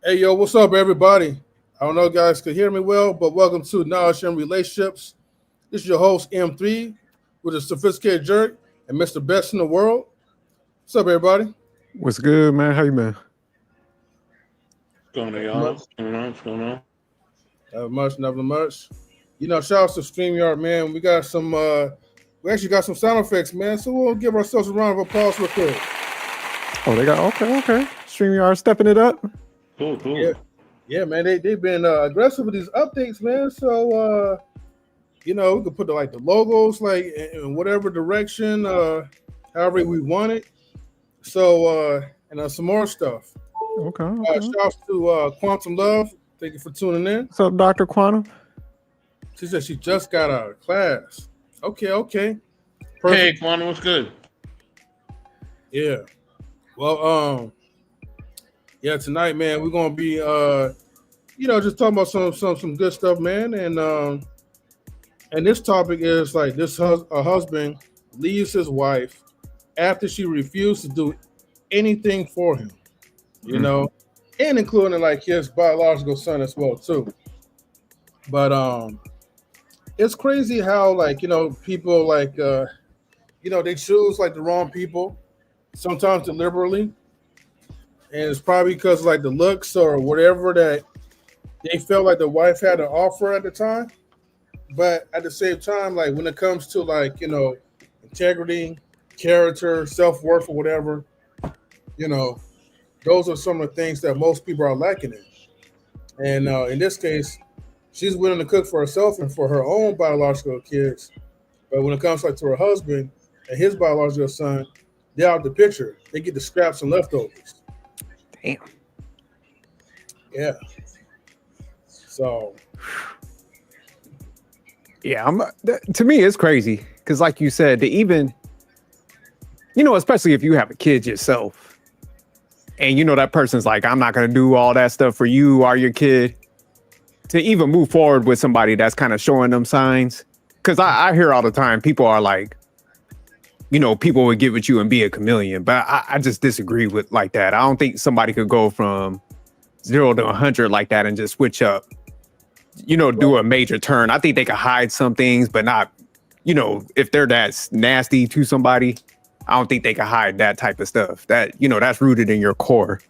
Hey, yo, what's up, everybody? I don't know if you guys can hear me well, but welcome to Knowledge and Relationships. This is your host, M3, with a sophisticated jerk and Mr. Best in the world. What's up, everybody? What's good, man? How you been? What's going on, Nothing y'all? much, What's going on? What's going on? nothing much. Shout out to StreamYard, man. We actually got some sound effects, man. So we'll give ourselves a round of applause real quick. Oh, they got okay. StreamYard stepping it up. Cool, Yeah, cool. yeah, man. They've been aggressive with these updates, man. So we could put the logos in whatever direction, however we want it. So and some more stuff. Okay. Shout out to Quantum Love. Thank you for tuning in. What's up, Dr. Quantum? She said she just got out of class. Okay. Hey, Perfect. Quantum, what's good? Yeah. Well, tonight, man, we're gonna be just talking about some good stuff, man. And this topic is like a husband leaves his wife after she refused to do anything for him, and including like his biological son as well too. But it's crazy how people they choose like the wrong people, sometimes deliberately, and it's probably because like the looks or whatever that they felt like the wife had to offer at the time. But at the same time, like when it comes to integrity, character, self worth, or whatever, you know, those are some of the things that most people are lacking in. And in this case, she's willing to cook for herself and for her own biological kids. But when it comes like to her husband and his biological son, they're out the picture. They get the scraps and leftovers. Damn. Yeah. So. Yeah, to me, it's crazy because, like you said, especially if you have a kid yourself, and that person's like, I'm not gonna do all that stuff for you or your kid. To even move forward with somebody that's kind of showing them signs, because I hear all the time people are like, people would get with you and be a chameleon, but I just disagree with like that. I don't think somebody could go from 0 to 100 like that and just switch up. Do a major turn. I think they could hide some things, but not, if they're that nasty to somebody, I don't think they can hide that type of stuff. That, that's rooted in your core.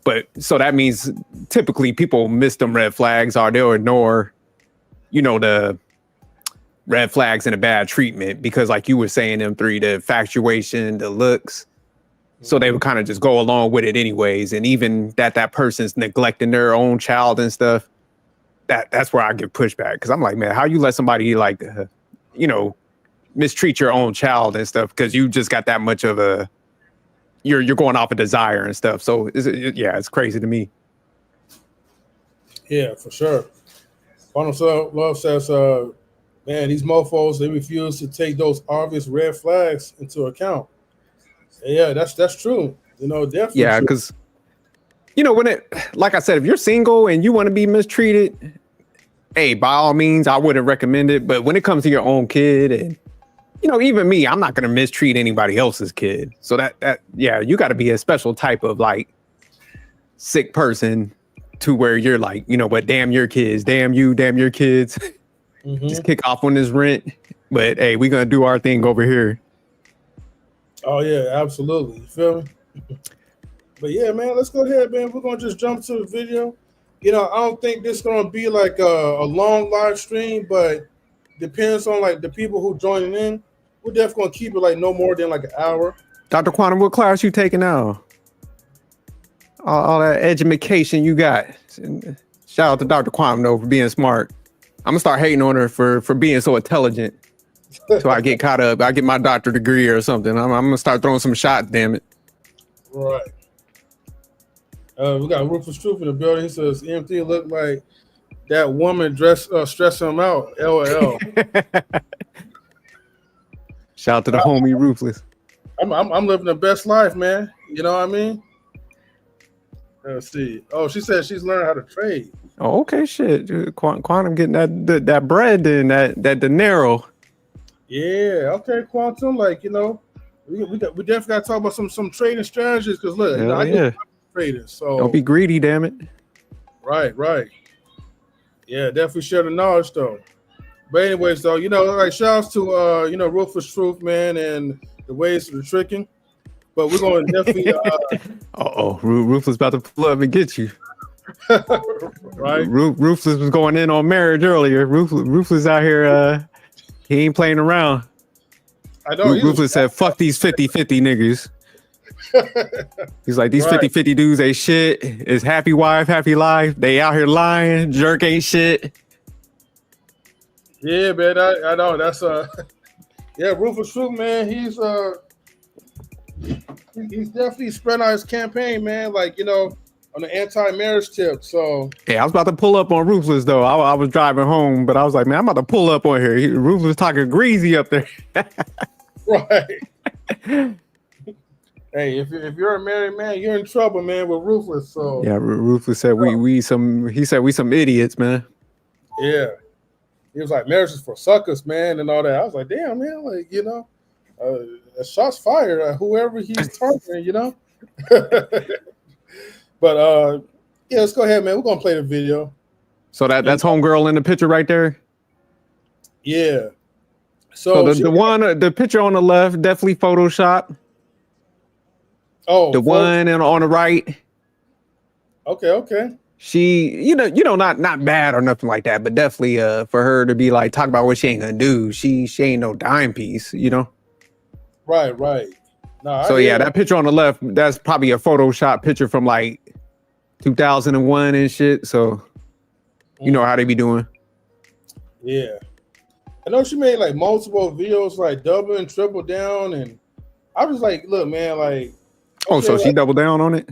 But so that means typically people miss them red flags or they'll ignore, the red flags and the bad treatment because like you were saying, M3, the infatuation, the looks. So they would kind of just go along with it anyways. And even that person's neglecting their own child and stuff. That's where I get pushback because I'm like, man, how you let somebody mistreat your own child and stuff because you just got that much of you're going off a desire and stuff. So it's crazy to me. Yeah, for sure. Quantum Love says, man, these mofos, they refuse to take those obvious red flags into account. And yeah, that's true. Definitely. Yeah, because like I said, if you're single and you want to be mistreated, hey, by all means, I wouldn't recommend it. But when it comes to your own kid and, even me, I'm not going to mistreat anybody else's kid. So you got to be a special type of like sick person to where you're like, but damn your kids, damn you, damn your kids. Mm-hmm. Just kick off on this rent. But hey, we're going to do our thing over here. Oh, yeah, absolutely. You feel me? But yeah, man, let's go ahead, man. We're gonna just jump to the video. I don't think this is gonna be like a long live stream, but depends on like the people who joining in. We're definitely gonna keep it like no more than like an hour. Dr. Quantum, what class you taking now? All that education you got. Shout out to Dr. Quantum though for being smart. I'm gonna start hating on her for being so intelligent. So I get caught up. I get my doctorate degree or something. I'm gonna start throwing some shots. Damn it. Right. We got Rufus Truth in the building. He says, EMT looked like that woman stressing him out. LOL. Shout out to the homie Ruthless. I'm living the best life, man. You know what I mean? Let's see. Oh, she said she's learning how to trade. Oh, okay, shit. Quantum getting that bread and that dinero. Yeah, okay, Quantum. Like, we definitely got to talk about some trading strategies because look, I do trading. So don't be greedy, damn it. Right. Yeah, definitely share the knowledge though. But anyways, though, like shouts to Ruthless Truth, man, and the ways of the tricking. But we're going to definitely Ruthless about to pull up and get you. right. Ruthless was going in on marriage earlier. Ruthless out here, he ain't playing around. I know. Ruthless said, fuck these 50-50 niggas. He's like, these 50-50 dudes ain't shit. It's happy wife, happy life. They out here lying. Jerk ain't shit. Yeah, man. I know. That's yeah, Ruthless Truth, man. He's definitely spreading out his campaign, man. Like, on the anti-marriage tip. So yeah, I was about to pull up on Ruthless though. I was driving home, but I was like, man, I'm about to pull up on here. Ruthless talking greasy up there. Right. Hey, if you're a married man, you're in trouble, man, with Ruthless. So yeah, Ruthless said he said we some idiots, man. Yeah. He was like, marriage is for suckers, man, and all that. I was like, damn, man, like, shots fired at whoever he's targeting, But yeah, let's go ahead, man. We're gonna play the video. So that's homegirl in the picture right there. Yeah. So the picture on the left definitely Photoshop. Oh, the one on the right. Okay. She, not bad or nothing like that, but definitely for her to be like talk about what she ain't gonna do. She ain't no dime piece, Right. No, so yeah, that picture on the left, that's probably a Photoshop picture from like 2001 and shit. So you know how they be doing. Yeah. I know she made like multiple videos, like double and triple down, and I was like, look, man, like. Okay, so she doubled down on it?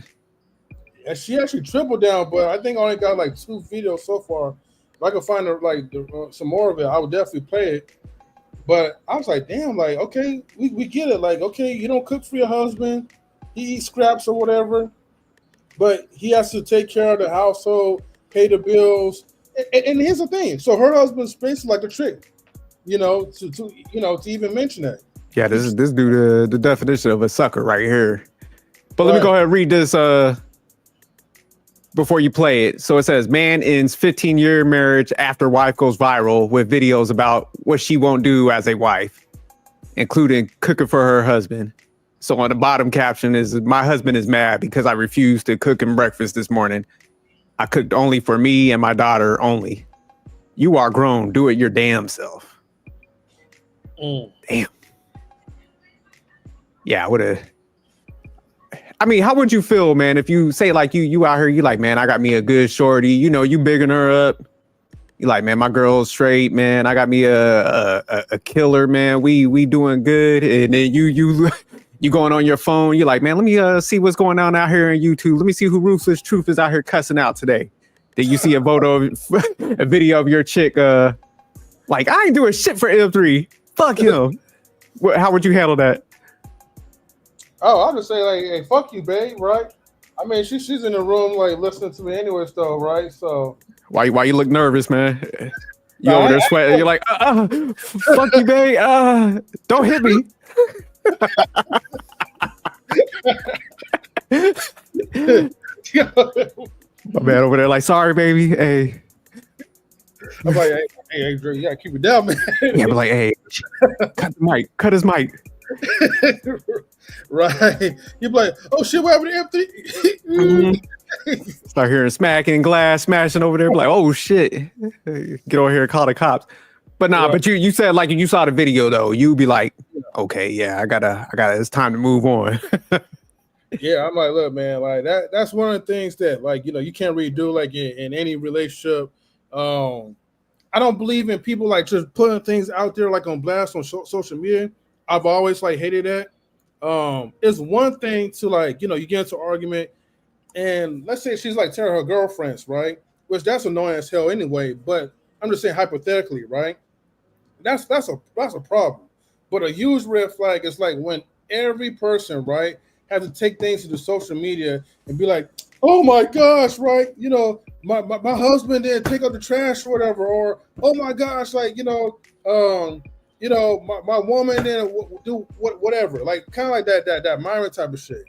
Yeah, she actually tripled down, but I think I only got like 2 videos so far. If I could find some more of it, I would definitely play it. But I was like, damn, like, okay, we get it. Like, okay, you don't cook for your husband. He eats scraps or whatever. But he has to take care of the household, pay the bills. And here's the thing. So her husband's basically like a trick, to even mention that. Yeah, this dude the definition of a sucker right here. But let me go ahead and read this before you play it. So it says, man ends 15-year marriage after wife goes viral with videos about what she won't do as a wife, including cooking for her husband. So on the bottom caption is, my husband is mad because I refused to cook him breakfast this morning. I cooked only for me and my daughter only. You are grown. Do it your damn self. Damn. Yeah, I would have. I mean, how would you feel, man, if you say like you out here, you like, man, I got me a good shorty, you bigging her up. You like, man, my girl's straight, man. I got me a killer, man. We doing good. And then you going on your phone. You're like, man, let me see what's going on out here on YouTube. Let me see who Ruthless Truth is out here cussing out today. Then you see a video of your chick like, I ain't doing shit for M3. Fuck him. How would you handle that? Oh, I'll just say like, hey, fuck you, babe, right? I mean, she's in the room like listening to me anyways, though, right? So why you look nervous, man? You over there sweating? You're like, fuck you, babe. Don't hit me. My man over there, like, sorry, baby. Hey. I'm like, hey, Drew, you gotta keep it down, man. Yeah, but like, hey, cut his mic. Right. You're like, oh shit, what happened to M3? Start hearing smacking, glass smashing over there. Like, oh shit. Get over here and call the cops. But nah, but you said like you saw the video though, you'd be like, okay, yeah, I gotta it's time to move on. Yeah, I'm like, look, man, like that's one of the things that like, you can't really do like in any relationship. I don't believe in people like just putting things out there like on blast on social media. I've always like hated that. It's one thing to like, you get into an argument and let's say she's like telling her girlfriends, right? Which that's annoying as hell anyway, but I'm just saying hypothetically, right? That's a problem. But a huge red flag is like when every person, right, has to take things to the social media and be like, oh my gosh, right? My husband didn't take out the trash or whatever, or oh my gosh, like, my woman didn't do whatever, like kind of like that Myron type of shit,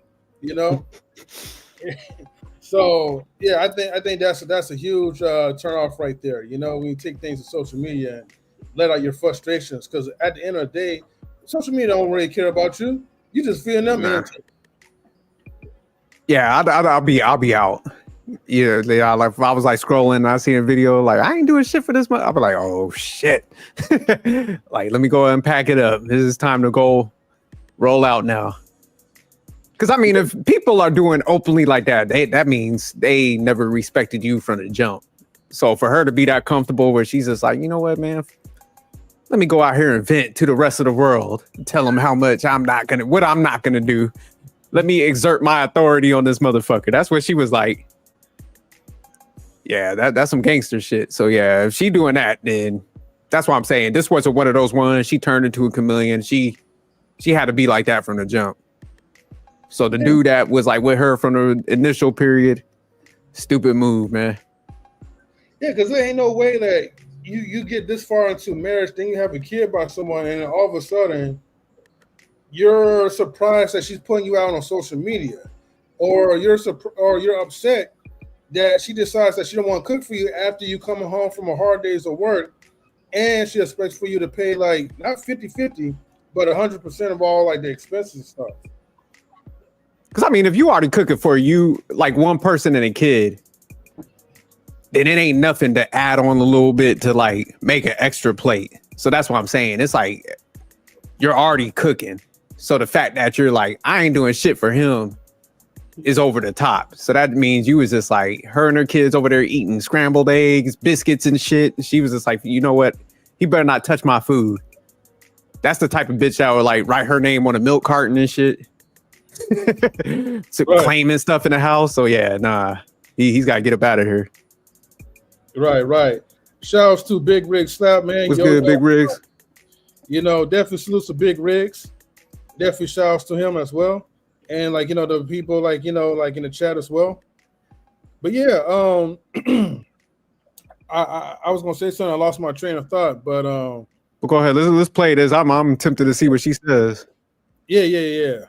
So yeah, I think that's a huge turn off right there. You know, when you take things to social media and let out your frustrations, because at the end of the day, social media don't really care about you. You just feeling them Nah. entertainment. Yeah, I'll be out. Yeah, like if I was like scrolling and I see a video, like I ain't doing shit for this month. I'll be like, oh shit. Like, let me go and pack it up. This is time to go roll out now. Because I mean, if people are doing openly like that, that means they never respected you from the jump. So for her to be that comfortable where she's just like, you know what, man, let me go out here and vent to the rest of the world, tell them how much what I'm not gonna do. Let me exert my authority on this motherfucker. That's what she was like. Yeah, that's some gangster shit. So yeah, if she doing that, then that's what I'm saying. This wasn't one of those ones. She turned into a chameleon. She had to be like that from the jump. So the dude that was like with her from the initial period, stupid move, man. Yeah, because there ain't no way that you get this far into marriage, then you have a kid by someone, and then all of a sudden you're surprised that she's putting you out on social media, or you're upset that she decides that she don't want to cook for you after you coming home from a hard days of work, and she expects for you to pay like not 50-50, but 100% of all like the expenses and stuff. Because I mean, if you already cooking for you, like one person and a kid, then it ain't nothing to add on a little bit to like make an extra plate. So that's what I'm saying. It's like you're already cooking. So the fact that you're like, I ain't doing shit for him is over the top. So that means you was just like her and her kids over there eating scrambled eggs, biscuits and shit. She was just like, you know what? He better not touch my food. That's the type of bitch that would like write her name on a milk carton and shit. So right. Claiming stuff in the house. So yeah, nah, he's got to get up out of here. Right. Shouts to Big Rig Slap, man. What's good, Big Rigs? You know, definitely salutes to Big Rigs. Definitely shouts to him as well. And like, you know, the people like, you know, like in the chat as well. But yeah, I was gonna say something. I lost my train of thought, but well, go ahead. Let's play this. I'm tempted to see what she says. Yeah.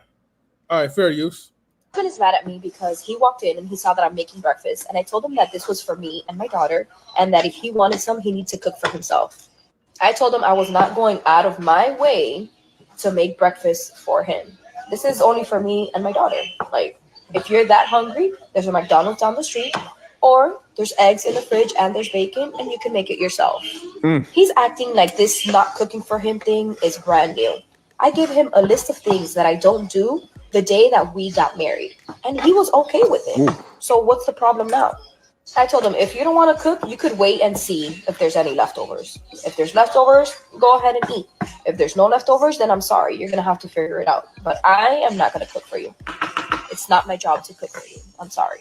All right, fair use. My husband is mad at me because he walked in and he saw that I'm making breakfast, and I told him that this was for me and my daughter, and that if he wanted some, he needs to cook for himself. I told him I was not going out of my way to make breakfast for him. This is only for me and my daughter. Like, if you're that hungry, there's a McDonald's down the street, or there's eggs in the fridge and there's bacon, and you can make it yourself. He's acting like this not cooking for him thing is brand new. I gave him a list of things that I don't do the day that we got married, and he was okay with it. So what's the problem now? I told him, if you don't want to cook, you could wait and see if there's any leftovers. If there's leftovers, go ahead and eat. If there's no leftovers, then I'm sorry, you're gonna have to figure it out. But I am not gonna cook for you. It's not my job to cook for you. I'm sorry.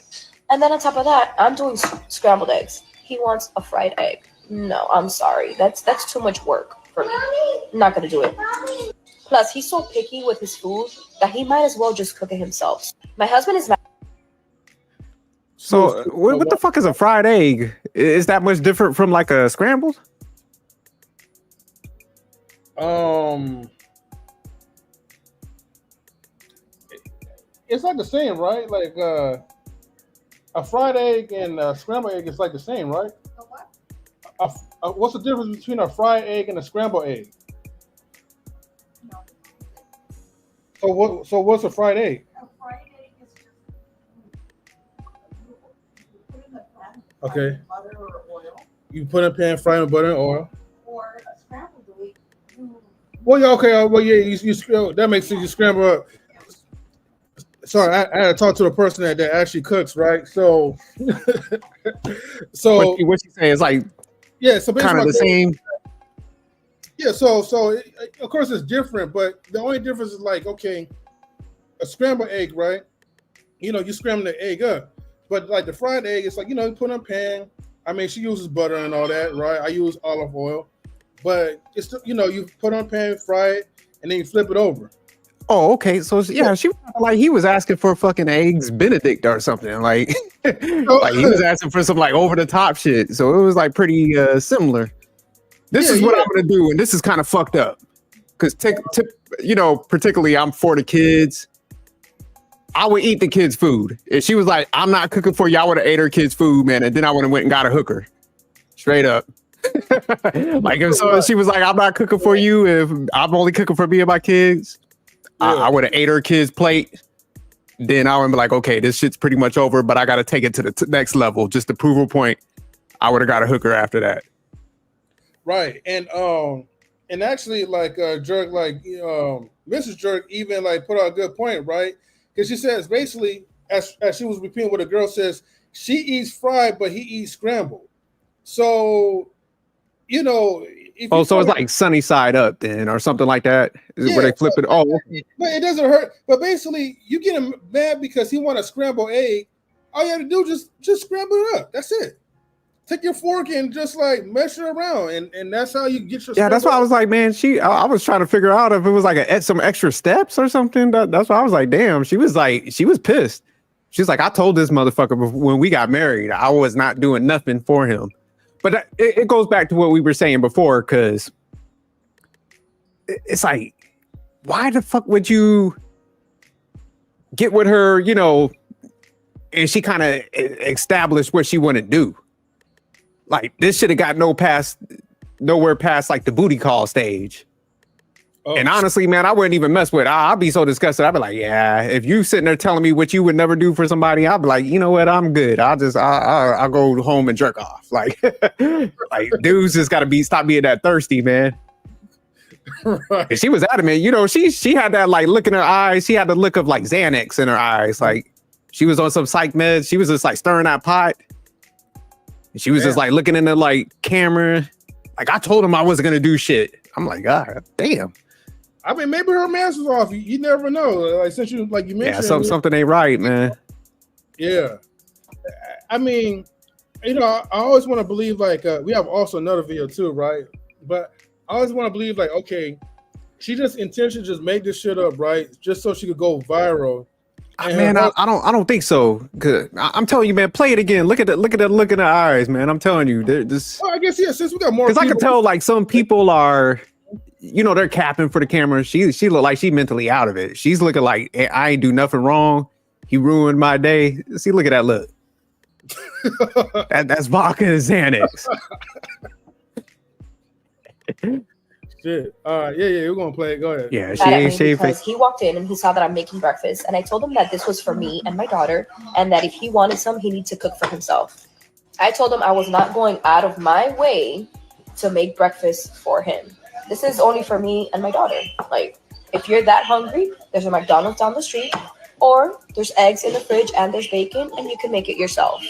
And then on top of that, I'm doing scrambled eggs. He wants a fried egg. No, I'm sorry. That's too much work for me. I'm not gonna do it. Plus, he's so picky with his food that he might as well just cook it himself. My husband is mad. So, what the fuck is a fried egg? Is that much different from like a scrambled? It's like the same, right? Like a fried egg and a scrambled egg is like the same, right? What? What's the difference between a fried egg and a scrambled egg? So what's a fried egg? A fried egg is just you put in the pan, okay, butter or oil. You put in a pan, fry in butter and oil. Or a scrambled egg. Well, yeah, okay. Well, yeah, you that makes sense. You scramble up. Sorry, I had to talk to the person that actually cooks, right? So, what you saying is like, yeah, so kind of the same. Yeah, so of course it's different, but the only difference is like, okay, a scrambled egg, right? You know, you scramble the egg up, but like the fried egg, it's like, you know, you put in a pan. I mean, she uses butter and all that, right? I use olive oil, but it's, you know, you put on a pan, fry it, and then you flip it over. Oh, okay. So yeah, she like he was asking for fucking eggs Benedict or something, like, like he was asking for some like over the top shit. So it was like pretty similar. This is what I'm gonna do, and this is kind of fucked up, because you know, particularly I'm for the kids. I would eat the kids' food. If she was like, I'm not cooking for you, I would have ate her kids' food, man. And then I would have went and got a hooker. Straight up. Like if she was like, I'm not cooking for you, if I'm only cooking for me and my kids, I would have ate her kids' plate. Then I would be like, okay, this shit's pretty much over, but I got to take it to the next level. Just to prove a point, I would have got a hooker after that. Right. And actually, like Jerk, like Mrs. Jerk even like put out a good point, right? Because she says basically, as she was repeating what the girl says, she eats fried, but he eats scrambled. So, you know, so it's like sunny side up then, or something like that. Is it where they flip it? Oh, but it doesn't hurt. But basically, you get him mad because he want a scrambled egg. All you have to do is just scramble it up. That's it. Take your fork and just like measure around, and that's how you get your. Yeah, that's why I was like, man, I was trying to figure out if it was like some extra steps or something. That's why I was like, damn, she was pissed. She's like, I told this motherfucker when we got married, I was not doing nothing for him. But it goes back to what we were saying before, because it's like, why the fuck would you get with her, you know, and she kind of established what she wanted to do? Like, this should have got nowhere past like the booty call stage. Oh. And honestly, man, I wouldn't even mess with it. I'd be so disgusted. I'd be like, yeah, if you sitting there telling me what you would never do for somebody, I'd be like, you know what, I'm good. I'll go home and jerk off. Like, like dudes just got to stop being that thirsty, man. Right. And she was adamant, you know, she had that like look in her eyes. She had the look of like Xanax in her eyes. Like she was on some psych meds. She was just like stirring that pot. And she was just like looking in the like camera. Like I told him I wasn't gonna do shit. I'm like, God damn. I mean, maybe her mask was off. You never know. Like since you mentioned, yeah, something ain't right, man. Yeah, I mean, you know, I always want to believe like we have also another video too, right? But I always want to believe like, okay, she just intentionally just made this shit up, right? Just so she could go viral. Man, I don't think so. Cause I'm telling you, man, play it again. Look at that look in the eyes, man. I'm telling you, they're just. Well, I guess yeah. Since we got more, because I can tell like some people are. You know, they're capping for the camera. She look like she mentally out of it. She's looking like, hey, I ain't do nothing wrong. He ruined my day. See, look at that look. That's vodka and Xanax. Shit. Yeah, we're gonna play it. Go ahead. Yeah, she ain't shaved. Because he walked in and he saw that I'm making breakfast, and I told him that this was for me and my daughter, and that if he wanted some, he needed to cook for himself. I told him I was not going out of my way to make breakfast for him. This is only for me and my daughter. Like, if you're that hungry, there's a McDonald's down the street, or there's eggs in the fridge and there's bacon, and you can make it yourself.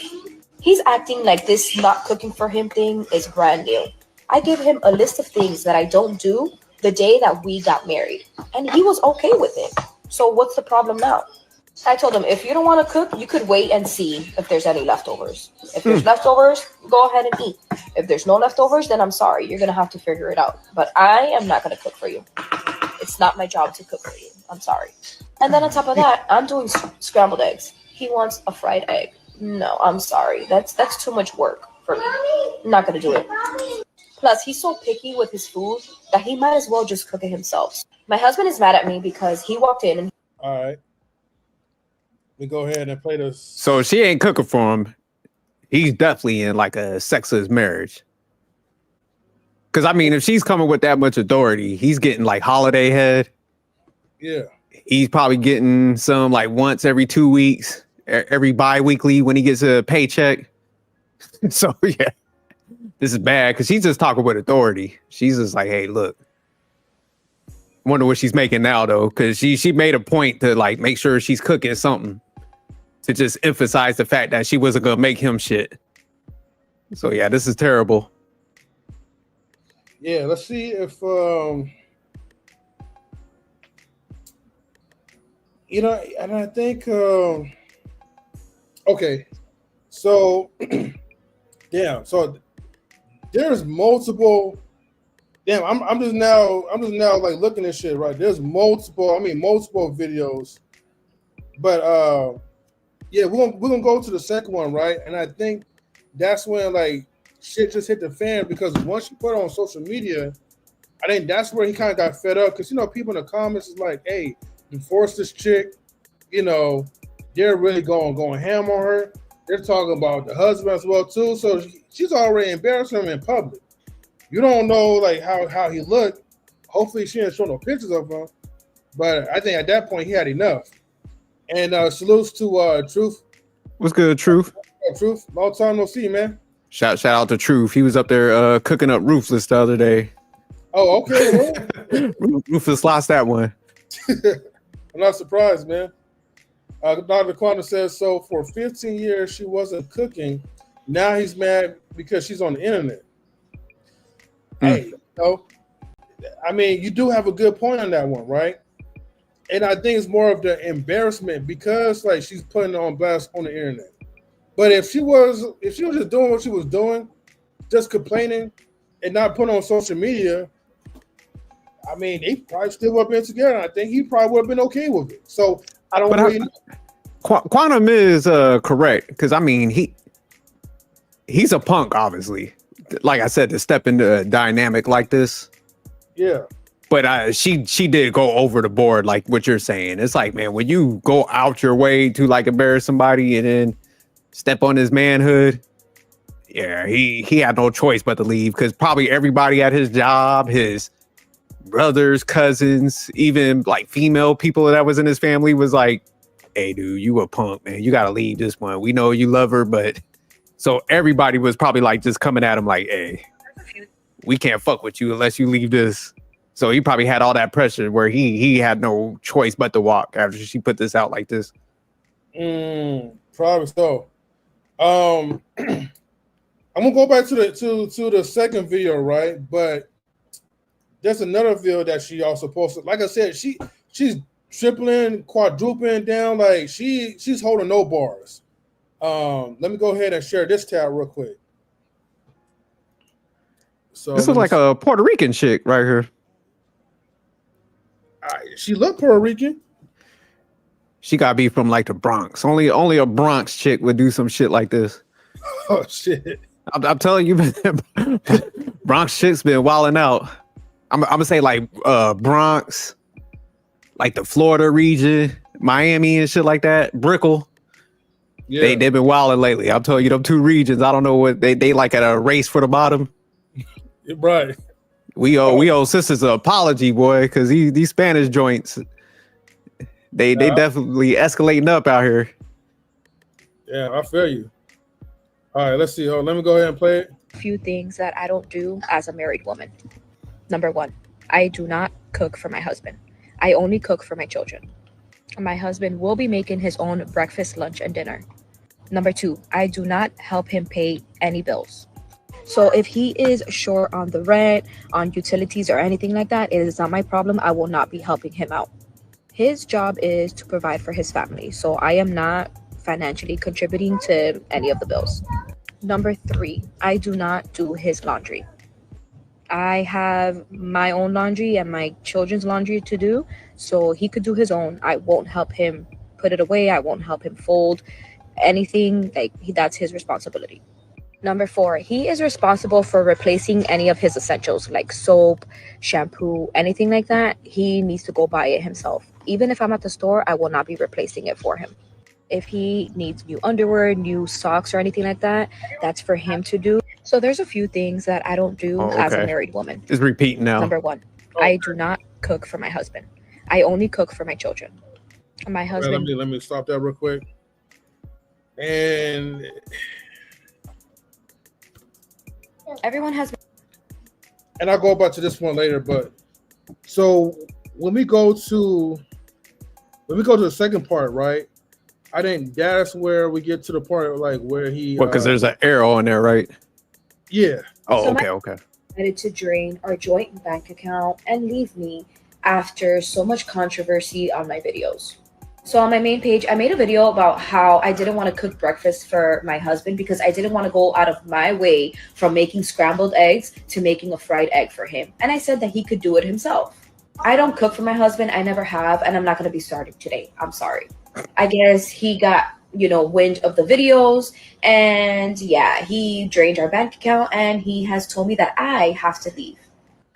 He's acting like this not cooking for him thing is brand new. I gave him a list of things that I don't do the day that we got married, and he was okay with it. So what's the problem now? I told him, if you don't want to cook, you could wait and see if there's any leftovers. If there's leftovers, go ahead and eat. If there's no leftovers, then I'm sorry. You're going to have to figure it out. But I am not going to cook for you. It's not my job to cook for you. I'm sorry. And then on top of that, I'm doing scrambled eggs. He wants a fried egg. No, I'm sorry. That's too much work for me. I'm not going to do it. Plus, he's so picky with his food that he might as well just cook it himself. My husband is mad at me because he walked in and... All right. We go ahead and play this. So she ain't cooking for him. He's definitely in like a sexist marriage. Because I mean, if she's coming with that much authority, he's getting like holiday head. Yeah. He's probably getting some like once every 2 weeks, every bi-weekly when he gets a paycheck. So yeah, this is bad because she's just talking with authority. She's just like, hey, look. Wonder what she's making now though, because she made a point to like make sure she's cooking something. To just emphasize the fact that she wasn't gonna make him shit. So yeah, this is terrible. Yeah, let's see if you know, and I think okay, so yeah, so there's multiple. Damn, I'm just now like looking at shit, right? There's multiple videos, but yeah, we're gonna go to the second one, right? And I think that's when like shit just hit the fan because once you put it on social media, I think that's where he kind of got fed up because you know people in the comments is like, "Hey, divorce this chick," you know, they're really going ham on her. They're talking about the husband as well too. So she's already embarrassing him in public. You don't know like how he looked. Hopefully she didn't show no pictures of him. But I think at that point he had enough. And salutes to Truth. What's good, Truth? Truth, long time no see, man. Shout out to Truth. He was up there cooking up Ruthless the other day. Oh, okay. Ruthless lost that one. I'm not surprised, man. Dr. Quantum says, so for 15 years she wasn't cooking. Now he's mad because she's on the internet. Hey, you know, I mean, you do have a good point on that one, right? And I think it's more of the embarrassment because like she's putting it on blast on the internet. But if she was just doing what she was doing, just complaining and not putting on social media, I mean, they probably still would have been together. I think he probably would have been okay with it. So I don't really know. Quantum is correct because I mean he's a punk, obviously. Like I said, to step into a dynamic like this. Yeah. But she did go over the board, like what you're saying. It's like, man, when you go out your way to like embarrass somebody and then step on his manhood, yeah, he had no choice but to leave because probably everybody at his job, his brothers, cousins, even like female people that was in his family was like, hey, dude, you a punk, man. You got to leave this one. We know you love her, but so everybody was probably like just coming at him like, hey, we can't fuck with you unless you leave this. So he probably had all that pressure where he had no choice but to walk after she put this out like this. Probably so. I'm gonna go back to the second video, right? But there's another video that she also posted. Like I said, she's tripling, quadrupling down, like she's holding no bars. Let me go ahead and share this tab real quick. So this is like a Puerto Rican chick right here. She looked Puerto Rican. She got to be from like the Bronx. Only a Bronx chick would do some shit like this. Oh shit! I'm telling you, Bronx chicks been wilding out. I'm gonna say like Bronx, like the Florida region, Miami and shit like that. Brickell. Yeah. They've been wilding lately. I'm telling you, them two regions. I don't know what they like at a race for the bottom. Right. We owe sisters an apology, boy, because these Spanish joints, they definitely escalating up out here. Yeah, I feel you. All right, let's see. Let me go ahead and play it. Few things that I don't do as a married woman. Number one, I do not cook for my husband. I only cook for my children. My husband will be making his own breakfast, lunch, and dinner. Number two, I do not help him pay any bills. So if he is short on the rent, on utilities, or anything like that, it is not my problem. I will not be helping him out. His job is to provide for his family. So I am not financially contributing to any of the bills. Number three, I do not do his laundry. I have my own laundry and my children's laundry to do. So he could do his own. I won't help him put it away. I won't help him fold anything. That's his responsibility. Number four, he is responsible for replacing any of his essentials like soap, shampoo, anything like that. He needs to go buy it himself. Even if I'm at the store, I will not be replacing it for him. If he needs new underwear, new socks, or anything like that, that's for him to do. So there's a few things that I don't do as a married woman. It's repeating now. Number one, I do not cook for my husband. I only cook for my children. My husband. Right, let me stop that real quick. And everyone has. And I'll go back to this one later, but so when we go to the second part, right? I think that's where we get to the part like where he. Well, because there's an arrow in there, right? Yeah. Oh, So okay. Decided to drain our joint bank account and leave me after so much controversy on my videos. So on my main page, I made a video about how I didn't want to cook breakfast for my husband because I didn't want to go out of my way from making scrambled eggs to making a fried egg for him. And I said that he could do it himself. I don't cook for my husband. I never have, and I'm not going to be starting today. I'm sorry. I guess he got, wind of the videos, and yeah, he drained our bank account, and he has told me that I have to leave.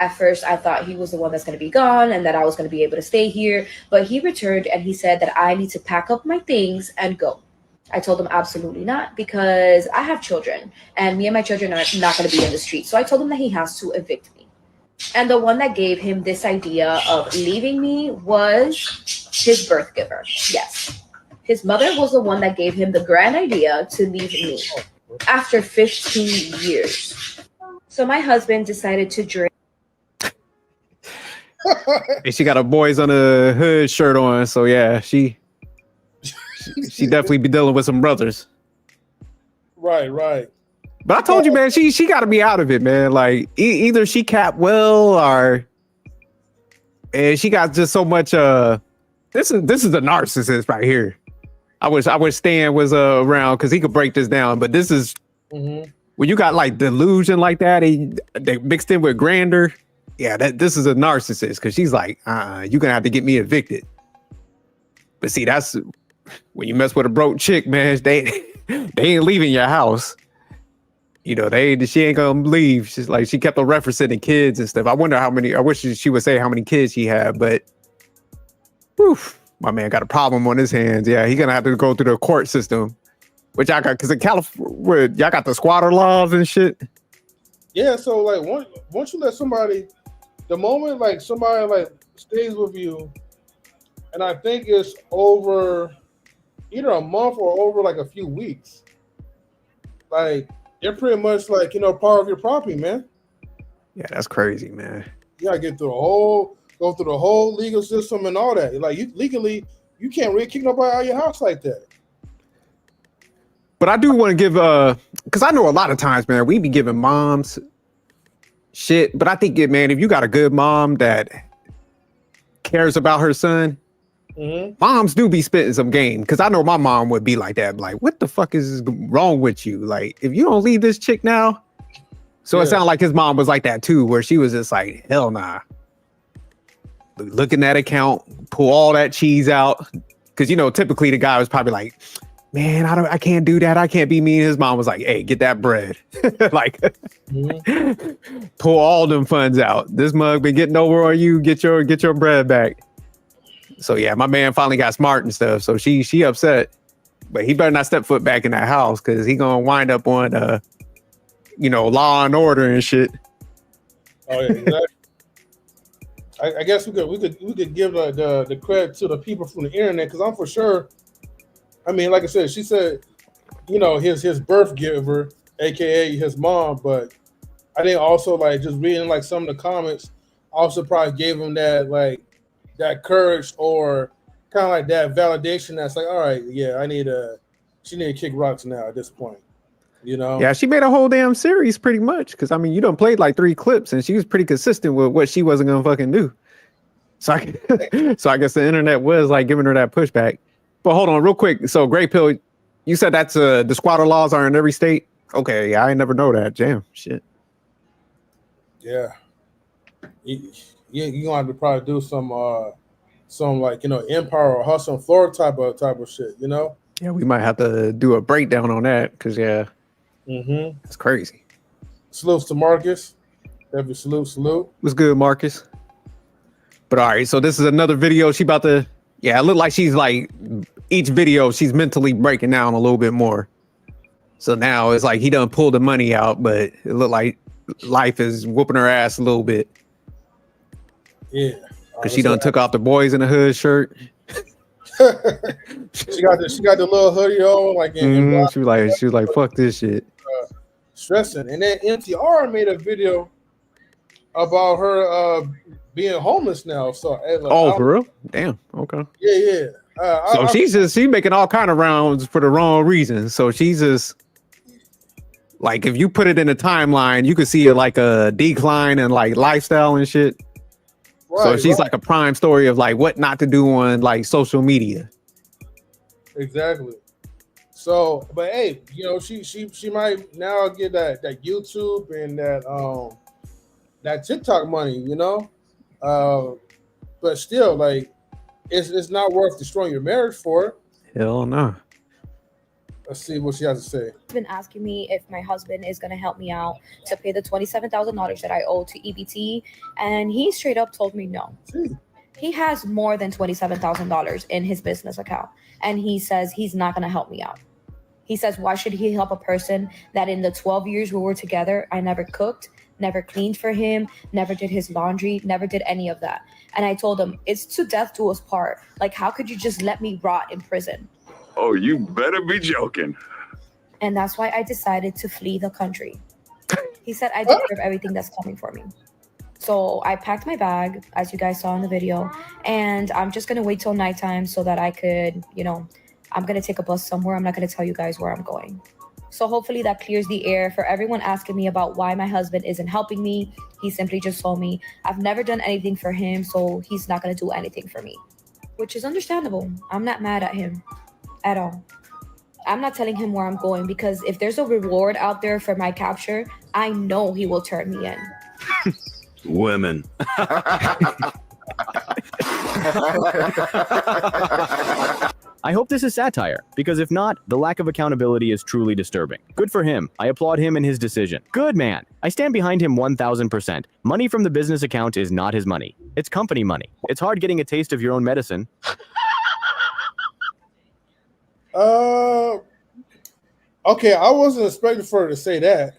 At first, I thought he was the one that's going to be gone and that I was going to be able to stay here. But he returned and he said that I need to pack up my things and go. I told him absolutely not because I have children and me and my children are not going to be in the street. So I told him that he has to evict me. And the one that gave him this idea of leaving me was his birth giver. Yes. His mother was the one that gave him the grand idea to leave me after 15 years. So my husband decided to drink. And she got a boys on the hood shirt on, so yeah, she definitely be dealing with some brothers. Right. But I told you, man, she got to be out of it, man. Like either she capped well, or and she got just so much. This is a narcissist right here. I wish Stan was around because he could break this down. But this is when you got like delusion like that, they mixed in with grandeur. Yeah, this is a narcissist because she's like, you're gonna have to get me evicted. But see, that's when you mess with a broke chick, man. They ain't leaving your house. You know, she ain't gonna leave. She's like, she kept on referencing the kids and stuff. I wonder how many. I wish she would say how many kids she had, but whew, my man got a problem on his hands. Yeah, he's gonna have to go through the court system, which I got because in California, y'all got the squatter laws and shit. Yeah, so like once you let somebody, the moment like somebody like stays with you, and I think it's over either a month or over like a few weeks, like they're pretty much like, part of your property, man. Yeah, that's crazy, man. You gotta go through the whole legal system and all that. Like legally, you can't really kick nobody out of your house like that. But I do want to give because I know a lot of times, man, we be giving moms shit. But I think man, if you got a good mom that cares about her son, moms do be spitting some game. Because I know my mom would be like that. Like, what the fuck is wrong with you? Like, if you don't leave this chick now. So it sounded like his mom was like that too, where she was just like, hell nah. Look in that account, pull all that cheese out. Because, typically the guy was probably like, man, I can't do that. I can't be mean. His mom was like, hey, get that bread. Like, pull all them funds out. This mug been getting over on you. Get your bread back. So yeah, my man finally got smart and stuff. So she upset, but he better not step foot back in that house because he gonna wind up on law and order and shit. Oh yeah, exactly. I guess we could give the credit to the people from the internet because I'm for sure. I mean, like I said, she said, his birth giver, aka his mom, but I think also like just reading like some of the comments also probably gave him that courage or kind of like that validation that's like, all right, yeah, she need to kick rocks now at this point, Yeah, she made a whole damn series pretty much because I mean, you done played like 3 clips and she was pretty consistent with what she wasn't gonna fucking do. So I guess the internet was like giving her that pushback. But hold on real quick. So Gray Pill, you said that's the squatter laws are in every state? Okay, yeah, I never know that. Damn, shit. Yeah. You're gonna have to probably do some like Empire or Hustle and Floor type of shit, Yeah, we might have to do a breakdown on that because it's crazy. Salutes to Marcus. Every salute. What's good, Marcus? But all right, so this is another video. She about to it looked like she's like each video she's mentally breaking down a little bit more. So now it's like he done pulled the money out, but it looked like life is whooping her ass a little bit. Yeah. Because she done took off the boys in the hood shirt. she got the little hoodie on, like she was like, fuck this shit. Stressing. And then MTR made a video about her being homeless now. So for real? Damn. Okay. Yeah. So she's making all kind of rounds for the wrong reasons. So she's just like, if you put it in a timeline, you could see it like a decline in like lifestyle and shit. Right, so she's like a prime story of like what not to do on like social media. Exactly. So, but hey, she might now get that YouTube and that TikTok money, but still, like, it's not worth destroying your marriage for. Hell no. Let's see what she has to say. Been asking me if my husband is gonna help me out to pay the $27,000 that I owe to EBT, and he straight up told me no. See, He has more than $27,000 in his business account, and he says he's not gonna help me out. He says, why should he help a person that in the 12 years we were together, I never cooked, never cleaned for him, never did his laundry, never did any of that. And I told him, it's to death do us part. Like, how could you just let me rot in prison? Oh, you better be joking. And that's why I decided to flee the country. He said I deserve everything that's coming for me. So I packed my bag, as you guys saw in the video, and I'm just gonna wait till nighttime so that I could, I'm gonna take a bus somewhere. I'm not gonna tell you guys where I'm going. So hopefully that clears the air for everyone asking me about why my husband isn't helping me. He simply just told me I've never done anything for him, so he's not gonna do anything for me, which is understandable. I'm not mad at him at all. I'm not telling him where I'm going because if there's a reward out there for my capture, I know he will turn me in. Women. I hope this is satire, because if not, the lack of accountability is truly disturbing. Good for him. I applaud him in his decision. Good man. I stand behind him 1000%. Money from the business account is not his money. It's company money. It's hard getting a taste of your own medicine. Okay, I wasn't expecting for her to say that.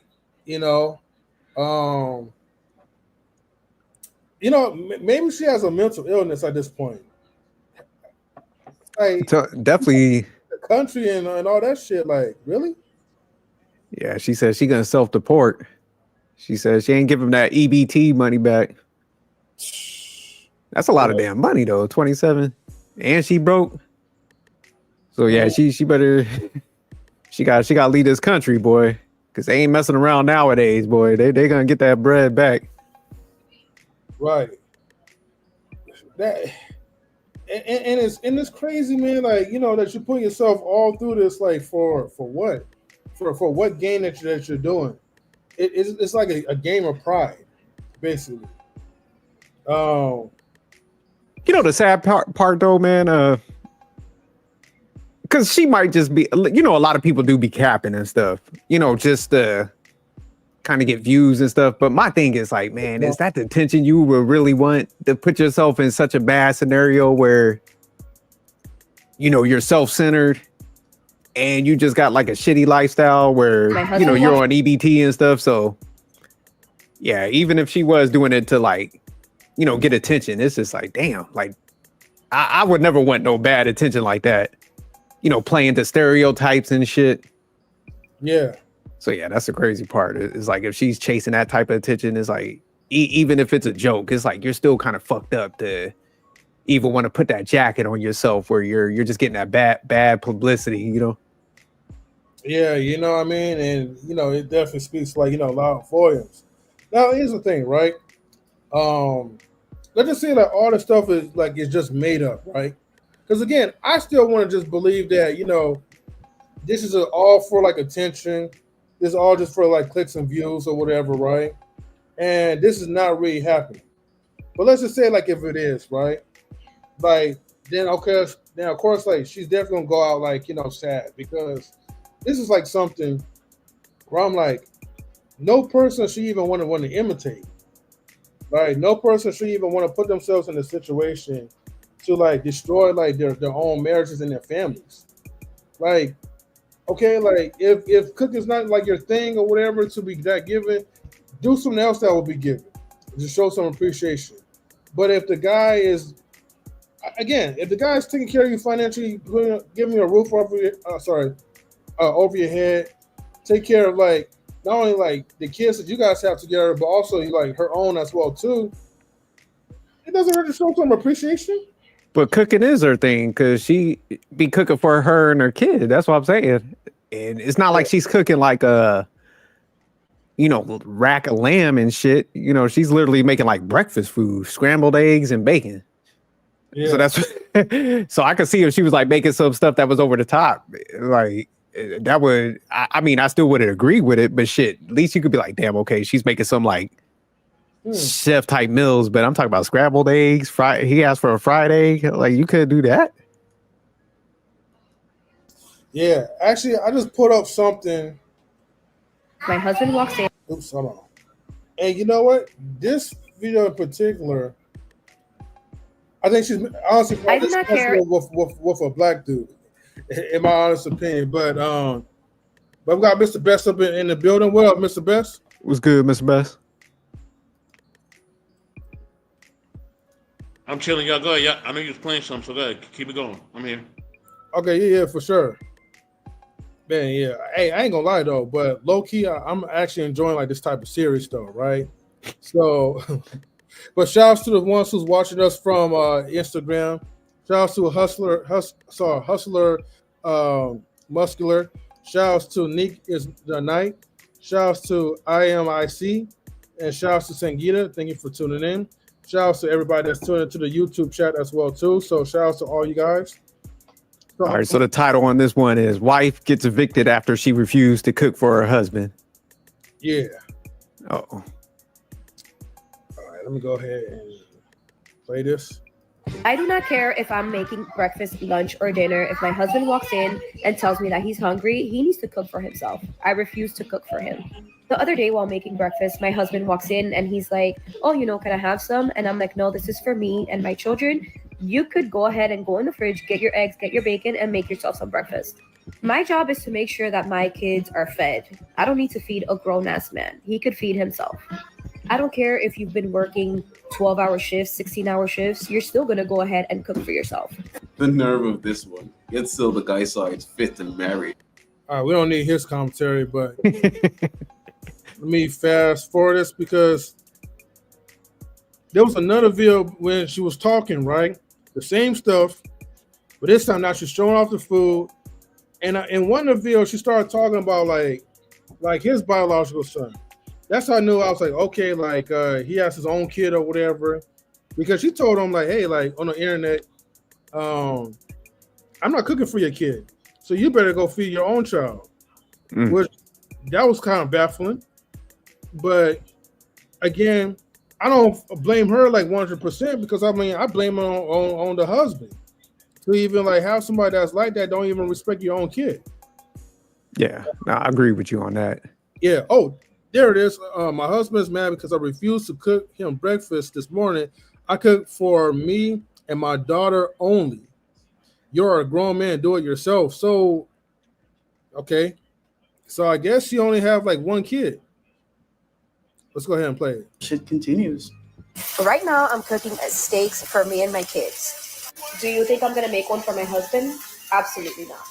Maybe she has a mental illness at this point. Like, So definitely, the country and all that shit. Like, really? yeah. She says she gonna self-deport. She says she ain't give him that EBT money back. That's a lot of damn money though. 27, and she broke. So yeah, she better. She got to leave this country, boy, because they ain't messing around nowadays, boy. They gonna get that bread back. Right. That and it's crazy, man. Like, that you put yourself all through this, like for what? For what gain that you're doing? It's like a game of pride, basically. The sad part though, man. Because she might just be, a lot of people do be capping and stuff, just to kind of get views and stuff. But my thing is like, man, is that the attention you would really want to put yourself in such a bad scenario where, you're self-centered and you just got like a shitty lifestyle where, you're on EBT and stuff. So yeah, even if she was doing it to like, get attention, it's just like, damn, like I would never want no bad attention like that. Playing to stereotypes and shit. Yeah. So yeah, that's the crazy part. It's like if she's chasing that type of attention, it's like even if it's a joke, it's like you're still kind of fucked up to even want to put that jacket on yourself where you're just getting that bad publicity, Yeah, what I mean, and it definitely speaks like loud volumes. Now here's the thing, right? Let's just say that all the stuff is just made up, right? Because again, I still want to just believe that this is all for like attention. This is all just for like clicks and views or whatever, right? And this is not really happening. But let's just say like if it is, right? Like then of course like she's definitely gonna go out like sad because this is like something where I'm like, no person should even want to imitate. Right? No person should even want to put themselves in a situation to like destroy like their own marriages and their families. Like, okay, like if cooking's not like your thing or whatever to be that given, do something else that will be given. Just show some appreciation. But if the guy is taking care of you financially, giving you a roof over your head, take care of like not only like the kids that you guys have together, but also like her own as well too. It doesn't hurt to show some appreciation. But cooking is her thing because she be cooking for her and her kid. That's what I'm saying. And it's not like she's cooking like a, rack of lamb and shit. She's literally making like breakfast food, scrambled eggs and bacon. Yeah. So that's so I could see if she was like making some stuff that was over the top. Like that would, I mean, I still wouldn't agree with it, but shit, at least you could be like, damn, okay, she's making some like chef type meals, but I'm talking about scrambled eggs. He asked for a fried egg. Like you could do that. Yeah, actually, I just put up something. My husband walks in. Oops, hold on. And you know what? This video in particular, I think she's honestly I do this not care. with a black dude, in my honest opinion. But we got Mr. Best up in the building. What up, Mr. Best? What's good, Mr. Best? I'm chilling. Y'all go ahead. Yeah, I know you was playing something, so go ahead. Keep it going. I'm here. Okay, yeah, for sure. Man, yeah. Hey, I ain't gonna lie though, but low key, I'm actually enjoying like this type of series though, right? So, but shout out to the ones who's watching us from Instagram. Shout out to Hustler, Muscular. Shout out to Nick is the Night. Shout out to IMIC, and shout out to Sangita. Thank you for tuning in. Shout out to everybody that's tuning into the YouTube chat as well too. So shout out to all you guys. All right, so the title on this one is "Wife Gets Evicted After She Refused to Cook for Her Husband." Yeah. Oh, All right, let me go ahead and play this. I do not care if I'm making breakfast, lunch, or dinner. If my husband walks in and tells me that he's hungry, he needs to cook for himself. I refuse to cook for him. The other day while making breakfast, my husband walks in and he's like, "Oh, can I have some?" And I'm like, "No, this is for me and my children. You could go ahead and go in the fridge, get your eggs, get your bacon, and make yourself some breakfast." My job is to make sure that my kids are fed. I don't need to feed a grown-ass man. He could feed himself. I don't care if you've been working 12-hour shifts, 16-hour shifts, you're still going to go ahead and cook for yourself. The nerve of this one. Yet still the guy saw it's fit and married. All right, we don't need his commentary, but let me fast forward this because there was another video when she was talking, right? The same stuff, but this time now she's showing off the food. And in one of the videos, she started talking about like his biological son. That's how I knew. I was like, okay, like he has his own kid or whatever, because she told him like, hey, like on the internet, I'm not cooking for your kid, so you better go feed your own child. Which that was kind of baffling, but again, I don't blame her like 100% because I mean I blame her on the husband to even like have somebody that's like that don't even respect your own kid. yeah, no, I agree with you on that. Yeah. Oh, there it is. My husband's mad because I refused to cook him breakfast this morning. I cooked for me and my daughter only. You're a grown man. Do it yourself. So, okay. So I guess she only have like one kid. Let's go ahead and play it. Shit continues. Right now, I'm cooking steaks for me and my kids. Do you think I'm going to make one for my husband? Absolutely not.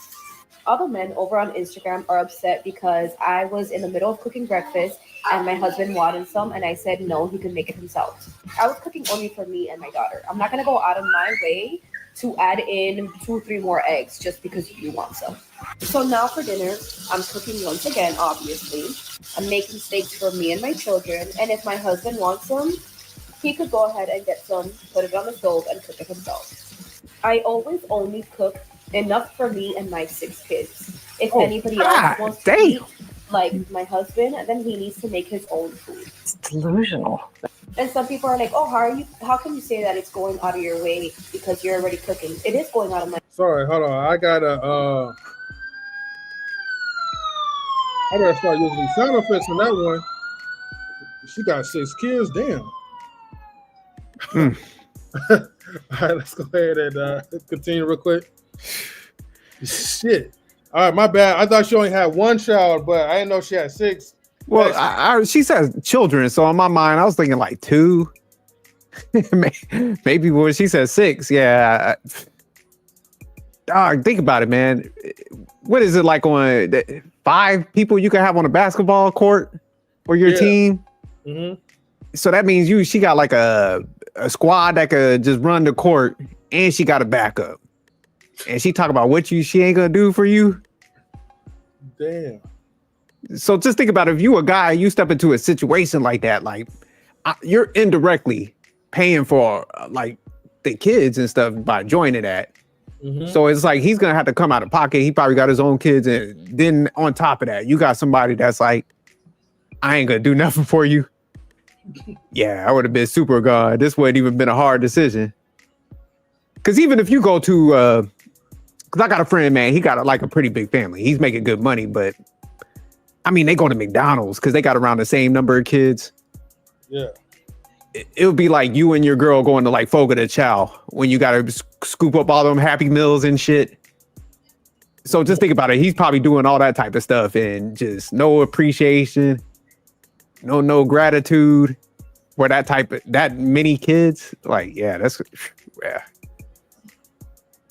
Other men over on Instagram are upset because I was in the middle of cooking breakfast and my husband wanted some and I said no, he could make it himself. I was cooking only for me and my daughter. I'm not going to go out of my way to add in 2-3 more eggs just because you want some. So now for dinner, I'm cooking once again, obviously. I'm making steaks for me and my children, and if my husband wants some, he could go ahead and get some, put it on the stove, and cook it himself. I always only cook enough for me and my 6 kids. If anybody else wants to eat, like my husband, then he needs to make his own food. It's delusional. And some people are like, "Oh, how can you say that it's going out of your way because you're already cooking?" It is going out of my. Sorry, hold on. I gotta I better start using sound effects on that one. She got 6 kids, damn. All right, let's go ahead and continue real quick. Shit. All right, my bad. I thought she only had one child, but I didn't know she had 6. Well, she says children, so in my mind, I was thinking like 2. Maybe when she said 6, yeah. Think about it, man. What is it like on 5 people you can have on a basketball court for your team? Mm-hmm. So that means she got like a squad that could just run the court, and she got a backup. And she talk about what she ain't gonna do for you. Damn. So just think about it. If you a guy, you step into a situation like that, like you're indirectly paying for like the kids and stuff by joining that. Mm-hmm. So it's like he's gonna have to come out of pocket. He probably got his own kids, and then on top of that, you got somebody that's like, I ain't gonna do nothing for you. Yeah, I would have been super gone. This wouldn't even been a hard decision. Because even if you go to Because I got a friend, man, he got a pretty big family. He's making good money, but I mean, they go to McDonald's because they got around the same number of kids. Yeah. It would be like you and your girl going to like Fogo de Chao when you got to scoop up all them Happy Meals and shit. So just think about it. He's probably doing all that type of stuff and just no appreciation, no gratitude for that many kids. Like, yeah, yeah.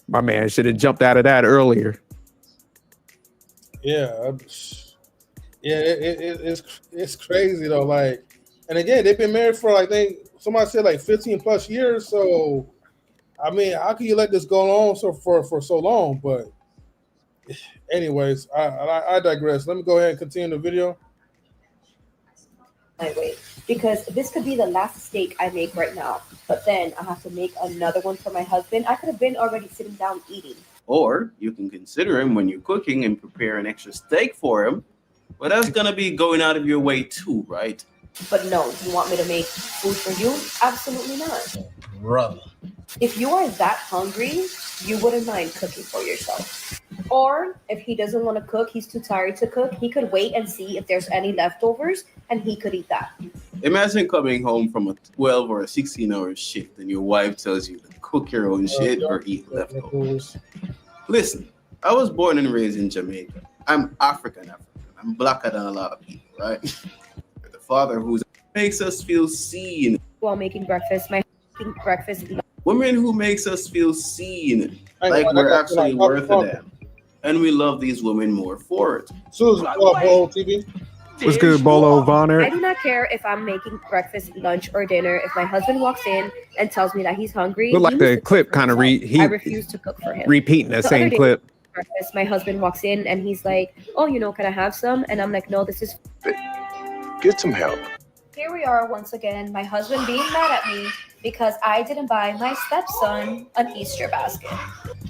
My man should have jumped out of that earlier. Yeah. It's crazy though. Like, and again, they've been married for somebody said like 15 plus years. So, I mean, how can you let this go on for so long? But, anyways, I digress. Let me go ahead and continue the video. My way, because this could be the last steak I make right now, but then I have to make another one for my husband. I could have been already sitting down eating. Or you can consider him when you're cooking and prepare an extra steak for him. But that's gonna be going out of your way too, right? But no, you want me to make food for you? Absolutely not. Brother. If you are that hungry, you wouldn't mind cooking for yourself. Or if he doesn't want to cook, he's too tired to cook, he could wait and see if there's any leftovers and he could eat that. Imagine coming home from a 12 or a 16-hour shift and your wife tells you to cook your own shit or eat leftovers. Listen, I was born and raised in Jamaica. I'm African. I'm blacker than a lot of people, right? The father who makes us feel seen. While making breakfast, Women who makes us feel seen, like we're actually worth a damn. And we love these women more for it. Susan, Bolo TV. What's good, Bolo Vonner? I do not care if I'm making breakfast, lunch, or dinner. If my husband walks in and tells me that he's hungry, Look like the clip kind of I refuse to cook for him. repeating the same clip. Breakfast, my husband walks in and he's like, "Oh, can I have some?" And I'm like, "No, this is." Get some help. Here we are once again, my husband being mad at me because I didn't buy my stepson an Easter basket.